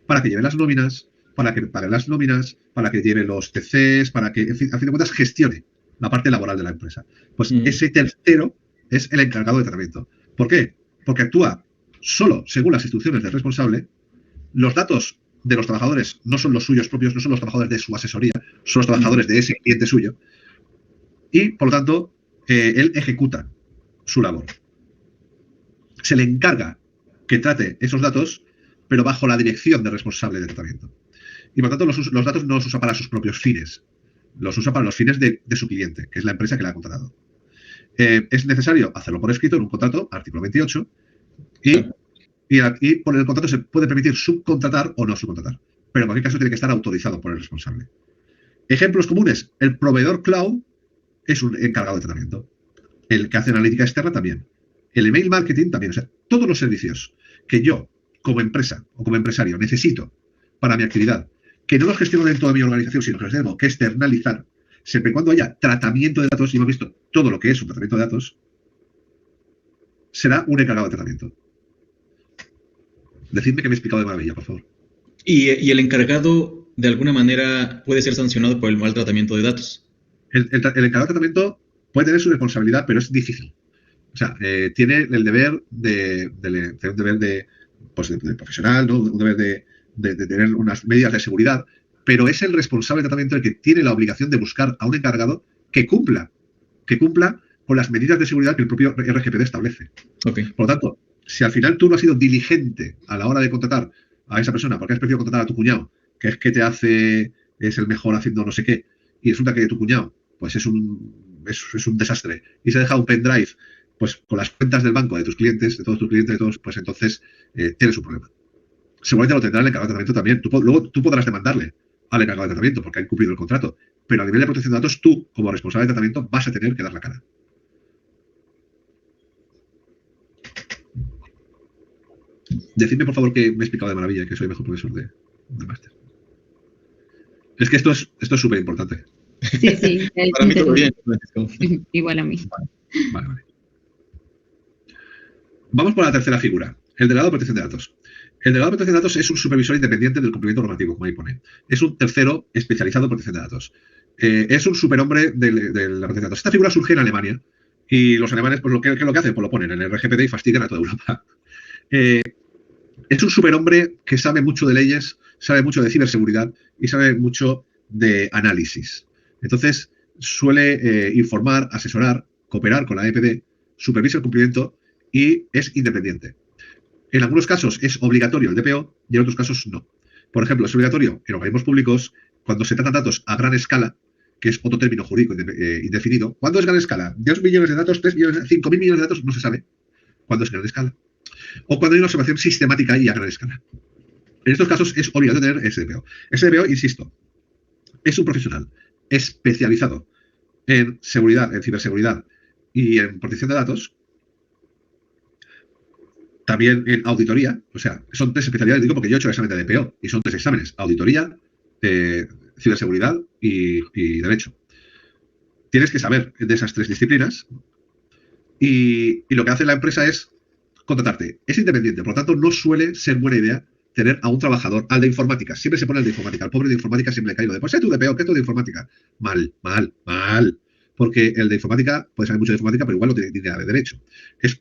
[SPEAKER 1] para que lleve las nóminas, para que pague las nóminas, para que lleve los TCs, para que, en fin, a fin de cuentas, gestione la parte laboral de la empresa. Pues ese tercero es el encargado de tratamiento. ¿Por qué? Porque actúa solo según las instrucciones del responsable. Los datos de los trabajadores no son los suyos propios, no son los trabajadores de su asesoría, son los trabajadores de ese cliente suyo. Y, por lo tanto, él ejecuta su labor. Se le encarga que trate esos datos, pero bajo la dirección del responsable de tratamiento. Y, por lo tanto, los datos no los usa para sus propios fines. Los usa para los fines de su cliente, que es la empresa que le ha contratado. Es necesario hacerlo por escrito en un contrato, artículo 28, y por el contrato se puede permitir subcontratar o no subcontratar. Pero en cualquier caso tiene que estar autorizado por el responsable. Ejemplos comunes. El proveedor cloud es un encargado de tratamiento. El que hace analítica externa también. El email marketing también. O sea, todos los servicios que yo, como empresa o como empresario, necesito para mi actividad, que no los gestiono dentro de mi organización, sino que los tengo que externalizar, siempre y cuando haya tratamiento de datos, y hemos visto todo lo que es un tratamiento de datos, será un encargado de tratamiento. Decidme que me he explicado de maravilla, por favor.
[SPEAKER 4] ¿Y el encargado, de alguna manera, puede ser sancionado por el mal tratamiento de datos?
[SPEAKER 1] El encargado de tratamiento puede tener su responsabilidad, pero es difícil. O sea, tiene el deber de profesional, ¿no? Un deber de tener unas medidas de seguridad, pero es el responsable de tratamiento el que tiene la obligación de buscar a un encargado que cumpla con las medidas de seguridad que el propio RGPD establece.
[SPEAKER 4] Okay.
[SPEAKER 1] Por lo tanto, si al final tú no has sido diligente a la hora de contratar a esa persona, porque has preferido contratar a tu cuñado, que es que es el mejor haciendo no sé qué, y resulta que tu cuñado pues es un desastre, y se deja un pendrive pues con las cuentas del banco de tus clientes, de todos tus clientes, pues entonces tienes un problema. Seguramente lo tendrá el encargado de tratamiento también. Luego tú podrás demandarle al encargado de tratamiento porque ha incumplido el contrato, pero a nivel de protección de datos, tú, como responsable de tratamiento, vas a tener que dar la cara. Decidme, por favor, que me he explicado de maravilla y que soy el mejor profesor de máster. Es que esto es súper importante.
[SPEAKER 2] Sí.
[SPEAKER 4] Para mí todo bien.
[SPEAKER 2] Igual a mí.
[SPEAKER 1] Vale. Vamos por la tercera figura, el delegado de protección de datos. El delegado de protección de datos es un supervisor independiente del cumplimiento normativo, como ahí pone. Es un tercero especializado en protección de datos. Es un superhombre de la protección de datos. Esta figura surge en Alemania y los alemanes, pues lo que hacen, pues lo ponen en el RGPD y fastidian a toda Europa. Es un superhombre que sabe mucho de leyes, sabe mucho de ciberseguridad y sabe mucho de análisis. Entonces, suele informar, asesorar, cooperar con la EPD, supervisa el cumplimiento y es independiente. En algunos casos es obligatorio el DPO y en otros casos no. Por ejemplo, es obligatorio en organismos públicos cuando se tratan datos a gran escala, que es otro término jurídico indefinido. ¿Cuándo es gran escala? 2 millones de datos, 3 millones, 5.000 millones de datos, no se sabe cuándo es gran escala. O cuando hay una observación sistemática y a gran escala. En estos casos es obligatorio tener SDPO. SDPO, insisto, es un profesional especializado en seguridad, en ciberseguridad y en protección de datos, también en auditoría, o sea, son 3 especialidades, digo porque yo he hecho el examen de DPO y son 3 exámenes, auditoría, ciberseguridad y derecho. Tienes que saber de esas 3 disciplinas y lo que hace la empresa es contratarte. Es independiente, por lo tanto no suele ser buena idea tener a un trabajador, al de informática. Siempre se pone el de informática. Al pobre de informática siempre le cae lo de, pues tu DPO, ¿qué es tu de informática? Mal. Porque el de informática puede saber mucho de informática, pero igual no tiene ni idea de derecho. Es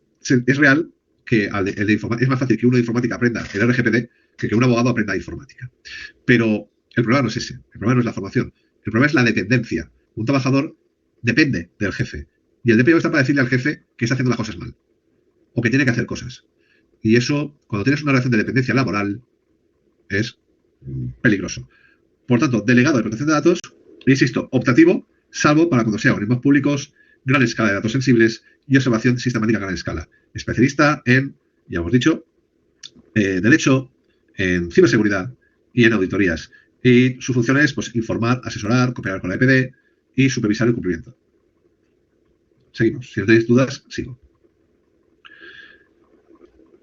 [SPEAKER 1] real que el de informática, es más fácil que uno de informática aprenda el RGPD que un abogado aprenda informática. Pero el problema no es ese. El problema no es la formación. El problema es la dependencia. Un trabajador depende del jefe. Y el DPO está para decirle al jefe que está haciendo las cosas mal. O que tiene que hacer cosas. Y eso, cuando tienes una relación de dependencia laboral, es peligroso. Por tanto, delegado de protección de datos, insisto, optativo, salvo para cuando sea organismos públicos, gran escala de datos sensibles y observación sistemática a gran escala. Especialista en, ya hemos dicho, derecho, en ciberseguridad y en auditorías. Y su función es pues, informar, asesorar, cooperar con la EPD y supervisar el cumplimiento. Seguimos. Si no tenéis dudas, sigo.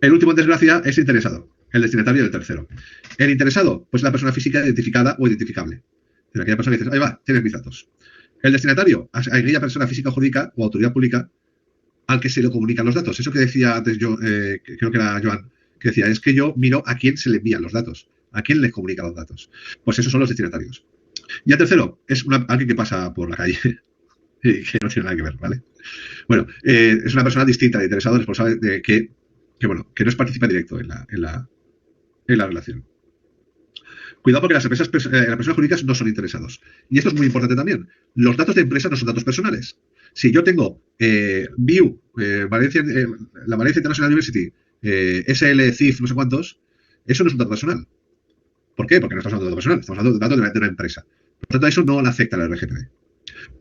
[SPEAKER 1] El último en desgracia es interesado, el destinatario del tercero. El interesado, pues la persona física identificada o identificable. Es aquella persona que dice, ahí va, tienes mis datos. El destinatario, aquella persona física o jurídica o autoridad pública al que se le comunican los datos. Eso que decía antes yo, creo que era Joan, que decía, es que yo miro a quién se le envían los datos, a quién les comunica los datos. Pues esos son los destinatarios. Y el tercero es alguien que pasa por la calle y que no tiene nada que ver, ¿vale? Bueno, es una persona distinta, de interesado, responsable de que no es participa directo en la relación. Cuidado porque las personas jurídicas no son interesados. Y esto es muy importante también. Los datos de empresa no son datos personales. Si yo tengo VIEW, la Valencia International University, SL, CIF, no sé cuántos, eso no es un dato personal. ¿Por qué? Porque no estamos hablando de datos personales, estamos hablando de datos de una empresa. Por lo tanto, eso no le afecta a la RGPD.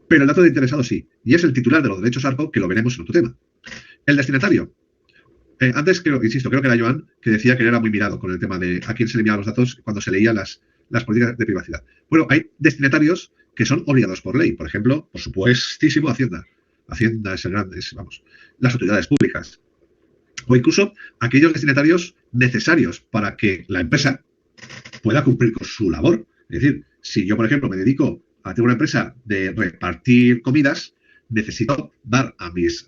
[SPEAKER 1] Pero el dato de interesado sí. Y es el titular de los derechos ARCO, que lo veremos en otro tema. El destinatario. Antes, creo que era Joan, que decía que era muy mirado con el tema de a quién se le enviaban los datos cuando se leían las políticas de privacidad. Bueno, hay destinatarios que son obligados por ley. Por ejemplo, por supuestísimo, Hacienda. Hacienda es el grande, vamos, las autoridades públicas. O incluso aquellos destinatarios necesarios para que la empresa pueda cumplir con su labor. Es decir, si yo, por ejemplo, me dedico a tener una empresa de repartir comidas, necesito dar a mis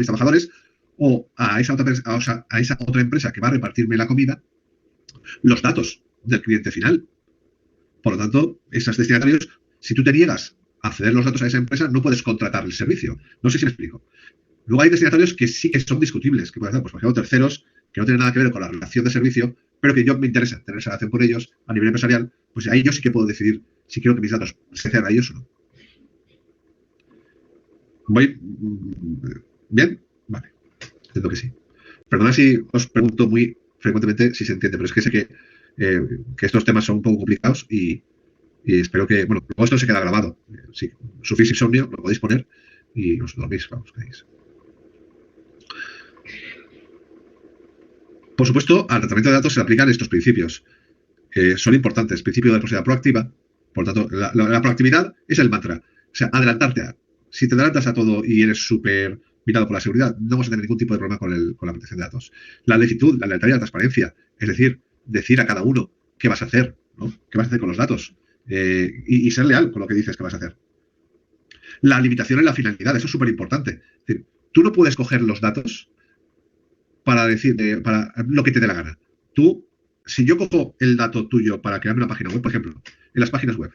[SPEAKER 1] trabajadores o a esa otra empresa que va a repartirme la comida los datos del cliente final. Por lo tanto, esos destinatarios, si tú te niegas a ceder los datos a esa empresa, no puedes contratar el servicio. No sé si me explico. Luego hay destinatarios que sí que son discutibles, que pueden ser, pues, por ejemplo, terceros que no tienen nada que ver con la relación de servicio, pero que yo me interesa tener esa relación con ellos a nivel empresarial, pues ahí yo sí que puedo decidir si quiero que mis datos se cedan a ellos o no. ¿Voy bien? Vale. Entiendo que sí. Perdona si os pregunto muy frecuentemente si se entiende, pero es que sé que estos temas son un poco complicados y espero que, bueno, luego esto se queda grabado. Si sufrís insomnio, lo podéis poner y os dormís, vamos, queréis. Por supuesto, al tratamiento de datos se aplican estos principios. Son importantes. Principio de responsabilidad proactiva. Por lo tanto, la proactividad es el mantra. O sea, adelantarte a. Si te adelantas a todo y eres súper mirado por la seguridad, no vas a tener ningún tipo de problema con la protección de datos. La lentitud, la lealtad y la transparencia. Es decir, decir a cada uno qué vas a hacer, ¿no? ¿Qué vas a hacer con los datos? Y ser leal con lo que dices que vas a hacer. La limitación en la finalidad, eso es súper importante. Es decir, tú no puedes coger los datos para decir, para lo que te dé la gana. Tú, si yo cojo el dato tuyo para crearme una página web, por ejemplo, en las páginas web,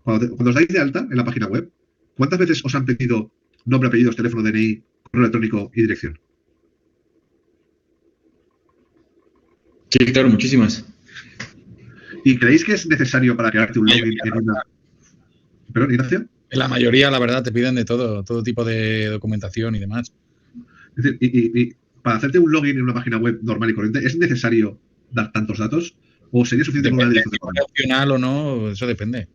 [SPEAKER 1] cuando os dais de alta en la página web, ¿cuántas veces os han pedido nombre, apellidos, teléfono, DNI, correo electrónico y dirección?
[SPEAKER 4] Sí, claro, muchísimas.
[SPEAKER 1] ¿Y creéis que es necesario para crearte un login en una... ¿Perdón, Ignacio?
[SPEAKER 6] En la mayoría, la verdad, te piden de todo tipo de documentación y demás.
[SPEAKER 1] Es decir, y para hacerte un login en una página web normal y corriente, ¿es necesario dar tantos datos? ¿O sería suficiente con una
[SPEAKER 6] Depende
[SPEAKER 1] dirección de
[SPEAKER 6] si
[SPEAKER 1] correo?
[SPEAKER 6] es opcional o no, eso depende.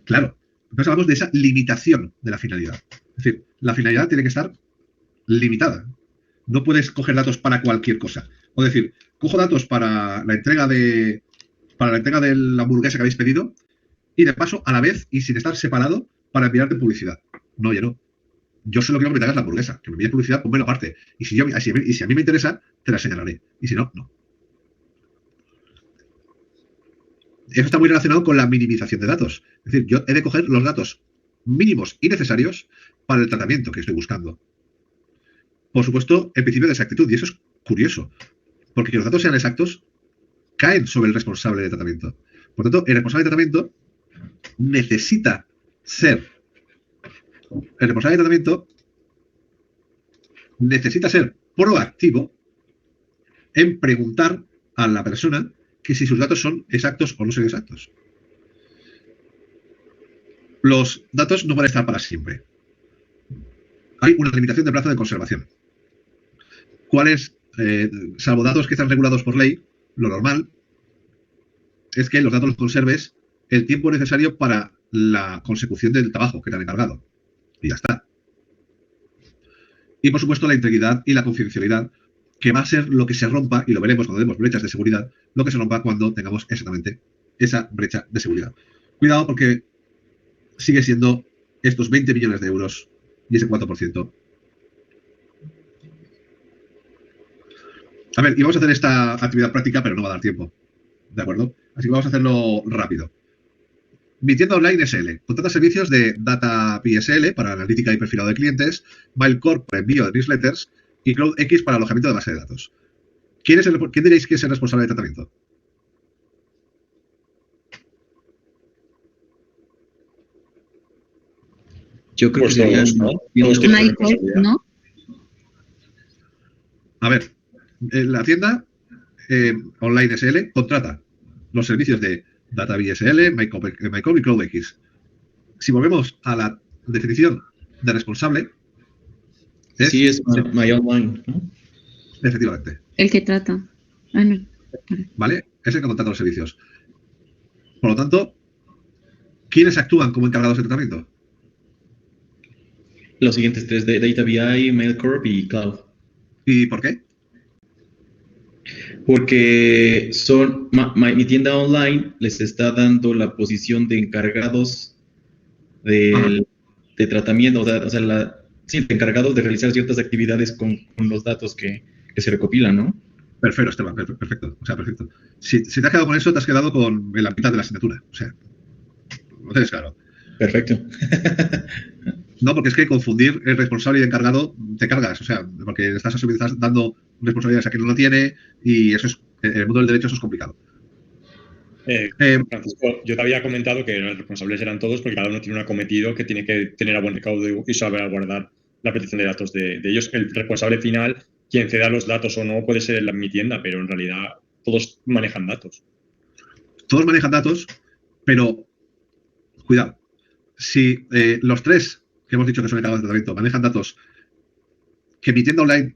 [SPEAKER 1] Claro. Entonces hablamos de esa limitación de la finalidad. Es decir, la finalidad tiene que estar limitada. No puedes coger datos para cualquier cosa. O decir, cojo datos para la entrega de la hamburguesa que habéis pedido y de paso, a la vez y sin estar separado, para enviarte publicidad. No, oye, no. Yo solo quiero que me traigas la hamburguesa. Que me envíes publicidad, ponmelo aparte. Y si a mí me interesa, te la señalaré. Y si no, no. Eso está muy relacionado con la minimización de datos. Es decir, yo he de coger los datos mínimos y necesarios para el tratamiento que estoy buscando. Por supuesto, el principio de exactitud. Y eso es curioso. Porque que los datos sean exactos caen sobre el responsable de tratamiento. Por tanto, el responsable de tratamiento necesita ser... El responsable de tratamiento necesita ser proactivo en preguntar a la persona que si sus datos son exactos o no son exactos. Los datos no van a estar para siempre. Hay una limitación de plazo de conservación. ¿Cuáles? Salvo datos que están regulados por ley, lo normal es que los datos los conserves el tiempo necesario para la consecución del trabajo que te han encargado. Y ya está. Y por supuesto la integridad y la confidencialidad, que va a ser lo que se rompa, y lo veremos cuando demos brechas de seguridad, lo que se rompa cuando tengamos exactamente esa brecha de seguridad. Cuidado porque sigue siendo estos 20 millones de euros y ese 4%. A ver, y vamos a hacer esta actividad práctica, pero no va a dar tiempo. ¿De acuerdo? Así que vamos a hacerlo rápido. Mi tienda online SL. Contrata servicios de Data PSL para analítica y perfilado de clientes, MailCore para envío de newsletters y CloudX para alojamiento de base de datos. ¿Quién diréis que es el responsable de tratamiento?
[SPEAKER 4] Yo creo
[SPEAKER 5] Pues
[SPEAKER 4] que sería...
[SPEAKER 5] todos, ¿no? Todos tienen
[SPEAKER 2] Michael,
[SPEAKER 5] responsabilidad.
[SPEAKER 2] ¿no?
[SPEAKER 1] A ver, la tienda online SL contrata los servicios de Data BSL, MyCore y CloudX. Si volvemos a la definición de responsable,
[SPEAKER 4] Sí, es My Online, ¿no?
[SPEAKER 1] efectivamente,
[SPEAKER 2] El que trata. Ah, no.
[SPEAKER 1] ¿vale? Es el que contrata los servicios. Por lo tanto, ¿quiénes actúan como encargados de tratamiento?
[SPEAKER 4] Los siguientes tres, de Data BI, MailCorp y Cloud.
[SPEAKER 1] ¿Y por qué?
[SPEAKER 4] Porque son mi tienda online les está dando la posición de encargados de tratamiento, o sea, sí, de encargados de realizar ciertas actividades con los datos que se recopilan, ¿no?
[SPEAKER 1] Perfecto, Esteban, perfecto. O sea, perfecto. Si te has quedado con eso, te has quedado con la mitad de la asignatura. O sea, lo tienes claro.
[SPEAKER 4] Perfecto.
[SPEAKER 1] No, porque es que confundir el responsable y el encargado te cargas, o sea, porque estás dando responsabilidades a quien no lo tiene y eso es, en el mundo del derecho eso es complicado.
[SPEAKER 5] Francisco, yo te había comentado que los responsables eran todos porque cada uno tiene un acometido que tiene que tener a buen recaudo y saber guardar la protección de datos de ellos. El responsable final, quien ceda los datos o no, puede ser mi tienda, pero en realidad todos manejan datos.
[SPEAKER 1] Todos manejan datos, pero cuidado, si los tres que hemos dicho que son encargados de tratamiento manejan datos que mi tienda online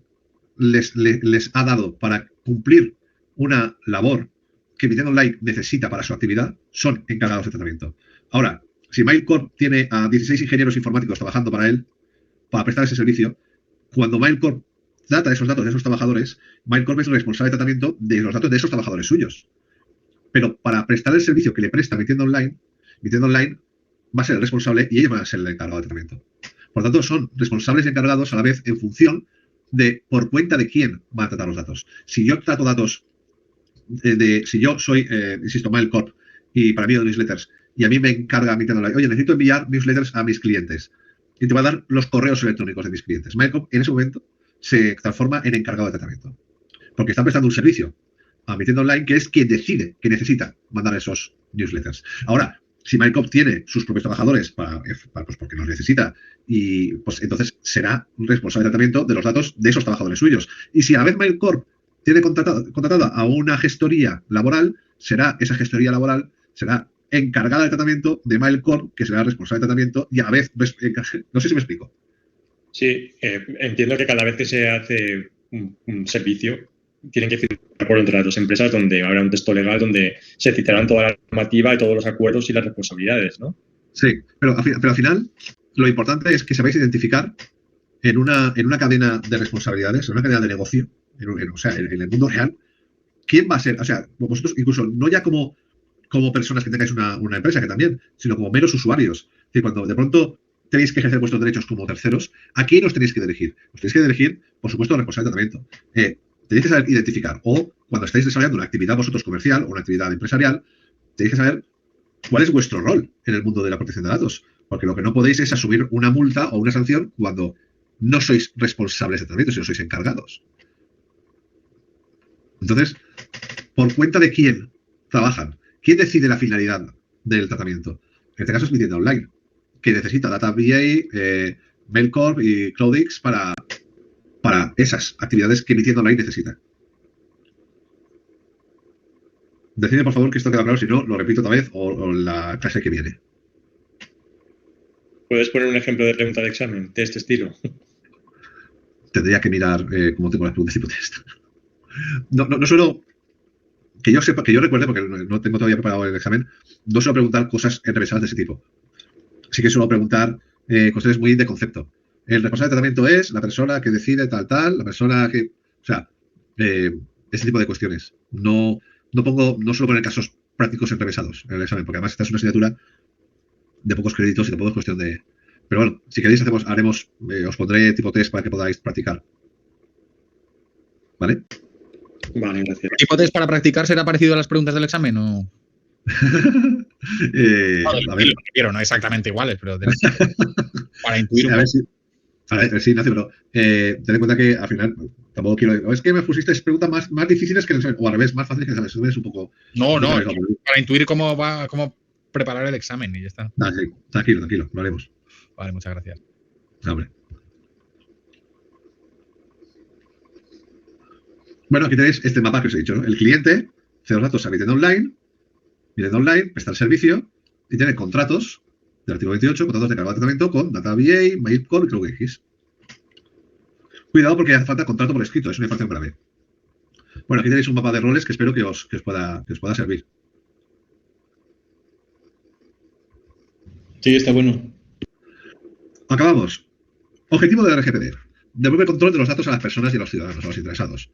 [SPEAKER 1] les ha dado para cumplir una labor que mi tienda online necesita para su actividad, son encargados de tratamiento. Ahora, si MailCorp tiene a 16 ingenieros informáticos trabajando para él, para prestar ese servicio, cuando MailCorp trata esos datos de esos trabajadores, MailCorp es el responsable de tratamiento de los datos de esos trabajadores suyos. Pero para prestar el servicio que le presta mi tienda online va a ser el responsable y ellos van a ser el encargado de tratamiento. Por lo tanto, son responsables y encargados a la vez en función de por cuenta de quién va a tratar los datos. Si yo trato datos si yo soy, insisto, MailCorp y para envío de newsletters y a mí me encarga mi tienda online, oye, necesito enviar newsletters a mis clientes y te va a dar los correos electrónicos de mis clientes. MailCorp en ese momento se transforma en encargado de tratamiento. porque están prestando un servicio a mi tienda online, que es quien decide que necesita mandar esos newsletters. Ahora, si MailCorp tiene sus propios trabajadores pues porque los necesita, y pues entonces será responsable de tratamiento de los datos de esos trabajadores suyos. Y si a la vez MailCorp tiene contratada a una gestoría laboral, esa gestoría laboral será encargada de tratamiento de MailCorp, que será responsable de tratamiento, y a la vez, no sé si me explico.
[SPEAKER 5] Sí, entiendo que cada vez que se hace un servicio, tienen que firmar un acuerdo entre las dos empresas donde habrá un texto legal donde se citarán toda la normativa y todos los acuerdos y las responsabilidades, ¿no?
[SPEAKER 1] Sí, pero al final lo importante es que sabáis identificar en una cadena de responsabilidades, en una cadena de negocio, en el mundo real, quién va a ser, o sea, vosotros incluso no ya como personas que tengáis una empresa, que también, sino como meros usuarios. Es decir, cuando de pronto tenéis que ejercer vuestros derechos como terceros, ¿a quién os tenéis que dirigir? Os tenéis que dirigir, por supuesto, al responsable de tratamiento. Tenéis que saber identificar, o cuando estáis desarrollando una actividad vosotros comercial o una actividad empresarial, tenéis que saber cuál es vuestro rol en el mundo de la protección de datos. Porque lo que no podéis es asumir una multa o una sanción cuando no sois responsables de tratamiento, sino sois encargados. Entonces, ¿por cuenta de quién trabajan? ¿Quién decide la finalidad del tratamiento? En este caso es mi tienda online, que necesita Data VA, MailCorp y CloudX para esas actividades que mi tienda online necesita. Decide, por favor, que esto queda claro, si no, lo repito otra vez o la clase que viene.
[SPEAKER 5] ¿Puedes poner un ejemplo de pregunta de examen de este estilo?
[SPEAKER 1] Tendría que mirar cómo tengo las preguntas tipo test. No suelo, que yo sepa, que yo recuerde, porque no tengo todavía preparado el examen, no suelo preguntar cosas enrevesadas de ese tipo. Sí que suelo preguntar cuestiones muy de concepto. El responsable de tratamiento es la persona que decide tal, la persona que... O sea, ese tipo de cuestiones. No suelo poner casos prácticos enrevesados en el examen, porque además esta es una asignatura de pocos créditos y tampoco es cuestión de... Pero bueno, si queréis os pondré tipo test para que podáis practicar. ¿Vale?
[SPEAKER 5] Vale, gracias.
[SPEAKER 6] ¿El tipo test para practicar será parecido a las preguntas del examen o...?
[SPEAKER 1] A ver.
[SPEAKER 6] No exactamente iguales, pero para intuir un
[SPEAKER 1] poco. A ver, sí, Ignacio, pero ten en cuenta que al final tampoco quiero... Es que me pusiste preguntas más difíciles que el examen, o al revés, más fáciles que el examen. Es un poco...
[SPEAKER 6] No, para intuir cómo preparar el examen y ya está.
[SPEAKER 1] Sí, tranquilo, lo haremos.
[SPEAKER 6] Vale, muchas gracias.
[SPEAKER 1] Hombre. Bueno, aquí tenéis este mapa que os he dicho, ¿no? El cliente, cede los datos a mi tienda online, presta el servicio y tiene contratos del artículo 28, contratos de cargo de tratamiento con Data VA, MailCorp y CloudX. Cuidado porque hace falta contrato por escrito, es una infracción grave. Bueno, aquí tenéis un mapa de roles que espero que os pueda servir.
[SPEAKER 3] Sí, está bueno.
[SPEAKER 1] Acabamos. Objetivo de la RGPD. Devuelve el control de los datos a las personas y a los ciudadanos, a los interesados.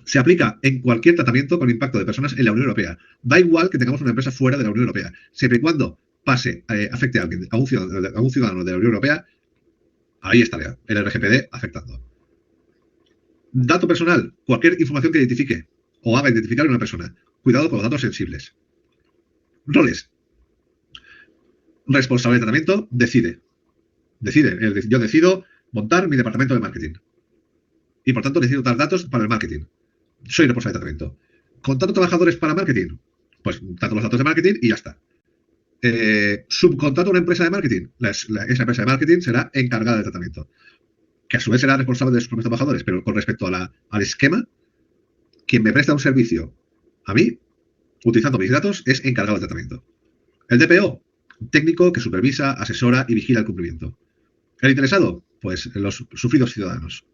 [SPEAKER 1] Se aplica en cualquier tratamiento con impacto de personas en la Unión Europea. Da igual que tengamos una empresa fuera de la Unión Europea. Siempre y cuando afecte a alguien, a un ciudadano de la Unión Europea, ahí estaría el RGPD afectando. Dato personal. Cualquier información que identifique o haga identificar a una persona. Cuidado con los datos sensibles. Roles. Responsable de tratamiento decide. Yo decido montar mi departamento de marketing. Y por tanto necesito dar datos para el marketing. Soy responsable de tratamiento. ¿Contrato trabajadores para marketing? Pues trato los datos de marketing y ya está. Subcontrato a una empresa de marketing. Esa empresa de marketing será encargada del tratamiento. Que a su vez será responsable de sus propios trabajadores. Pero con respecto al esquema, quien me presta un servicio a mí, utilizando mis datos, es encargado del tratamiento. El DPO, técnico que supervisa, asesora y vigila el cumplimiento. El interesado, pues los sufridos ciudadanos.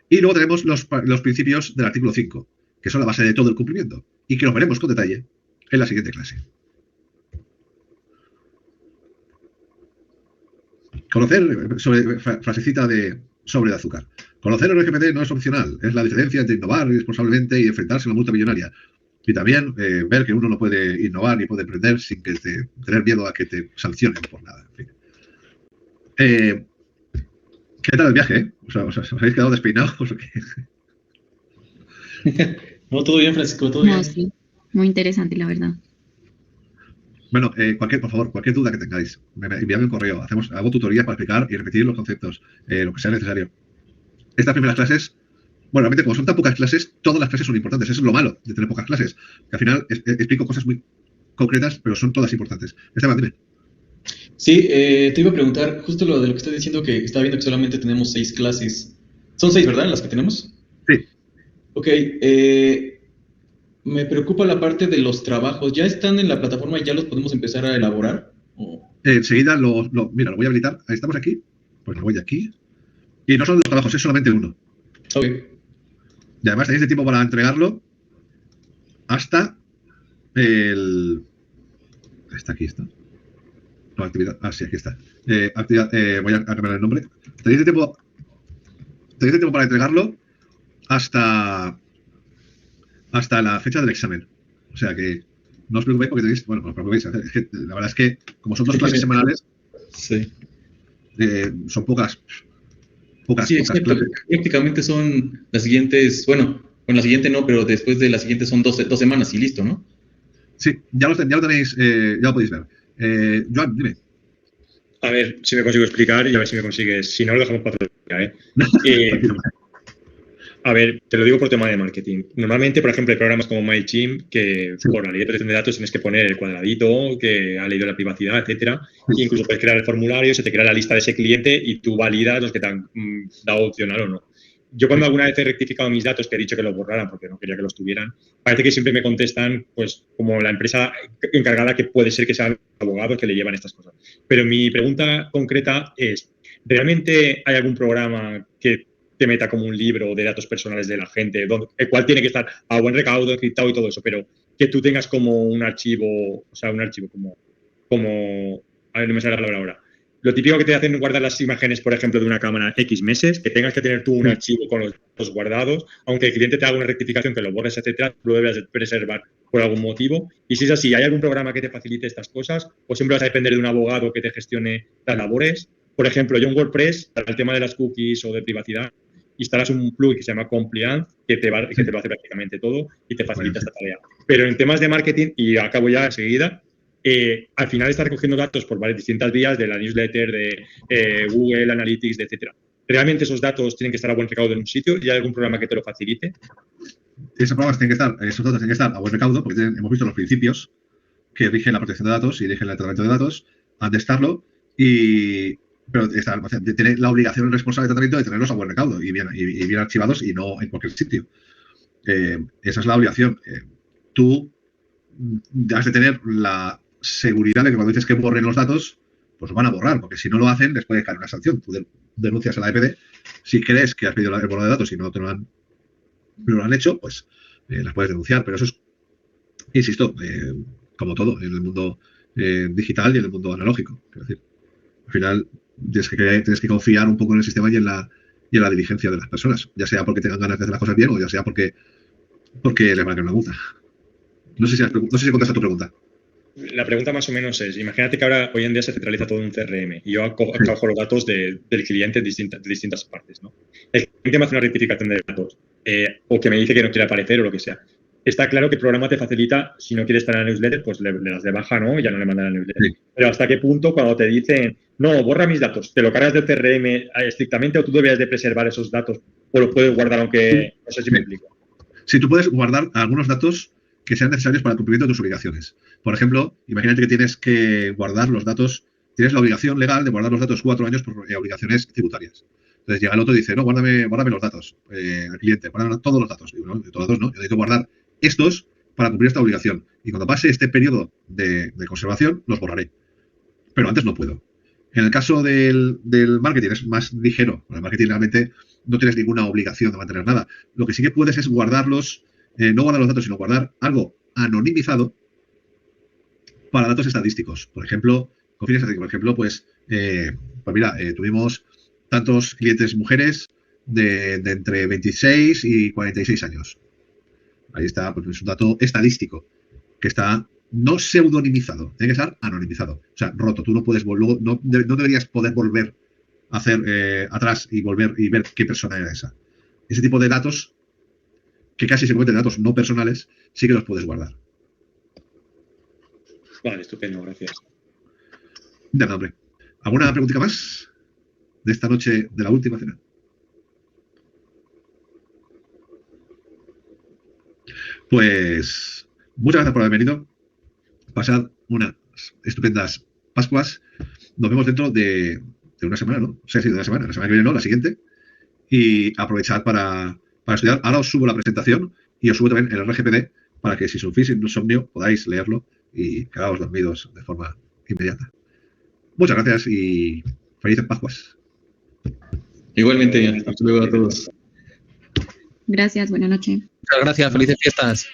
[SPEAKER 1] Y luego tenemos los principios del artículo 5, que son la base de todo el cumplimiento, y que los veremos con detalle en la siguiente clase. Conocer, frasecita sobre el azúcar. Conocer el RGPD no es opcional, es la diferencia entre innovar responsablemente y enfrentarse a una multa millonaria. Y también ver que uno no puede innovar ni puede emprender sin tener miedo a que te sancionen por nada. En fin. ¿Qué tal el viaje? ¿Os habéis quedado despeinados o qué?
[SPEAKER 3] No, todo bien, Francisco, todo bien.
[SPEAKER 2] Sí, muy interesante, la verdad.
[SPEAKER 1] Bueno, por favor, cualquier duda que tengáis, enviadme un correo. Hago tutorías para explicar y repetir los conceptos, lo que sea necesario. Estas primeras clases Bueno, realmente como son tan pocas clases, todas las clases son importantes. Eso es lo malo de tener pocas clases. Que al final explico cosas muy concretas, pero son todas importantes. Esteban, dime.
[SPEAKER 3] Sí, te iba a preguntar justo lo de lo que estás diciendo, que estaba viendo que solamente tenemos 6 clases. Son 6, ¿verdad? Las que tenemos.
[SPEAKER 1] Sí.
[SPEAKER 3] Ok, me preocupa la parte de los trabajos. ¿Ya están en la plataforma y ya los podemos empezar a elaborar?
[SPEAKER 1] Enseguida mira, lo voy a habilitar. Ahí estamos aquí. Pues lo voy aquí. Y no son los trabajos, es solamente uno.
[SPEAKER 3] Ok.
[SPEAKER 1] Y además tenéis de tiempo para entregarlo hasta el... Está aquí, está. No, actividad. Ah, sí, aquí está. Actividad, voy a cambiar el nombre. Tenéis de tiempo para entregarlo hasta la fecha del examen. O sea que no os preocupéis porque tenéis... Bueno, no os preocupéis. Es que, la verdad es que como son 2 clases semanales,
[SPEAKER 4] Sí.
[SPEAKER 1] son pocas
[SPEAKER 4] Sí, exacto.
[SPEAKER 1] clases.
[SPEAKER 4] Prácticamente son las siguientes, bueno, con la siguiente no, pero después de la siguiente son 2 semanas y listo, ¿no?
[SPEAKER 1] Sí, ya lo tenéis, ya lo podéis ver. Joan, dime.
[SPEAKER 5] A ver si me consigo explicar y a ver si me consigues. Si no, lo dejamos para otro día, ¿eh? A ver, te lo digo por tema de marketing. Normalmente, por ejemplo, hay programas como MailChimp que por la ley de protección de datos tienes que poner el cuadradito, que ha leído la privacidad, etcétera. E incluso puedes crear el formulario, se te crea la lista de ese cliente y tú validas los que te han dado opcional o no. Yo cuando alguna vez he rectificado mis datos, que he dicho que los borraran porque no quería que los tuvieran, parece que siempre me contestan pues como la empresa encargada, que puede ser que sean abogados que le llevan estas cosas. Pero mi pregunta concreta es, ¿realmente hay algún programa que te meta como un libro de datos personales de la gente, el cual tiene que estar a buen recaudo, encriptado y todo eso, pero que tú tengas como un archivo, o sea, un archivo como, a ver, no me sale la palabra ahora. Lo típico que te hacen guardar las imágenes, por ejemplo, de una cámara X meses, que tengas que tener tú un archivo con los datos guardados, aunque el cliente te haga una rectificación, que lo borres, etcétera, lo debes preservar por algún motivo. Y si es así, ¿hay algún programa que te facilite estas cosas? ¿O siempre vas a depender de un abogado que te gestione las labores? Por ejemplo, yo en WordPress, para el tema de las cookies o de privacidad, instalas un plugin que se llama Compliance, que te lo hace prácticamente todo y te facilita esta tarea. Pero en temas de marketing, y acabo ya enseguida, al final estás recogiendo datos por distintas vías de la newsletter, de Google Analytics, etcétera. ¿Realmente esos datos tienen que estar a buen recaudo en un sitio y hay algún programa que te lo facilite?
[SPEAKER 1] Esos datos tienen que estar a buen recaudo porque hemos visto los principios que rigen la protección de datos y rigen el tratamiento de datos, han de estarlo, pero tiene la obligación responsable de tratamiento de tenerlos a buen recaudo y bien archivados y no en cualquier sitio. Esa es la obligación. Tú has de tener la seguridad de que cuando dices que borren los datos, pues van a borrar, porque si no lo hacen, les puede caer una sanción. Tú denuncias a la EPD. Si crees que has pedido el borrado de datos y no lo han hecho, pues las puedes denunciar. Pero eso es, insisto, como todo en el mundo digital y en el mundo analógico. Es decir, al final tienes que confiar un poco en el sistema y en la diligencia de las personas, ya sea porque tengan ganas de hacer las cosas bien o ya sea porque les van a caer una multa. No sé si contesta tu pregunta.
[SPEAKER 5] La pregunta más o menos es, imagínate que ahora hoy en día se centraliza todo en un CRM y yo acojo los datos del cliente de distintas partes, ¿no? El cliente me hace una rectificación de datos o que me dice que no quiere aparecer o lo que sea. Está claro que el programa te facilita, si no quieres estar en la newsletter, pues le das de baja, ¿no? Y ya no le mandan la newsletter. Sí. Pero ¿hasta qué punto cuando te dicen, no, borra mis datos, te lo cargas del CRM estrictamente o tú deberías de preservar esos datos o los puedes guardar aunque, no sé si me explico?
[SPEAKER 1] Sí, tú puedes guardar algunos datos que sean necesarios para el cumplimiento de tus obligaciones. Por ejemplo, imagínate que tienes que guardar los datos, tienes la obligación legal de guardar los datos 4 años por obligaciones tributarias. Entonces llega el otro y dice, no, guárdame los datos, el cliente, guárdame todos los datos. Digo, no, todos los datos no, yo necesito guardar estos para cumplir esta obligación. Y cuando pase este periodo de conservación, los borraré. Pero antes no puedo. En el caso del marketing es más ligero. En el marketing realmente no tienes ninguna obligación de mantener nada. Lo que sí que puedes es guardarlos, no guardar los datos, sino guardar algo anonimizado para datos estadísticos. Por ejemplo, pues mira, tuvimos tantos clientes mujeres de entre 26 y 46 años. Ahí está, pues es un dato estadístico que está no pseudonimizado, tiene que estar anonimizado. O sea, roto. Tú no puedes luego, no deberías poder volver a hacer atrás y volver y ver qué persona era esa. Ese tipo de datos, que casi se convierten en datos no personales, sí que los puedes guardar.
[SPEAKER 5] Vale, estupendo, gracias.
[SPEAKER 1] De nada, hombre. ¿Alguna preguntita más de esta noche de la última cena? Pues muchas gracias por haber venido. Pasad unas estupendas Pascuas. Nos vemos dentro de una semana, ¿no? Sí, de una semana. La semana que viene no, la siguiente. Y aprovechad para estudiar. Ahora os subo la presentación y os subo también el RGPD para que si sufrís insomnio podáis leerlo y quedaos dormidos de forma inmediata. Muchas gracias y felices Pascuas.
[SPEAKER 4] Igualmente, hasta luego a todos.
[SPEAKER 2] Gracias, buena noche.
[SPEAKER 6] Muchas gracias, felices fiestas.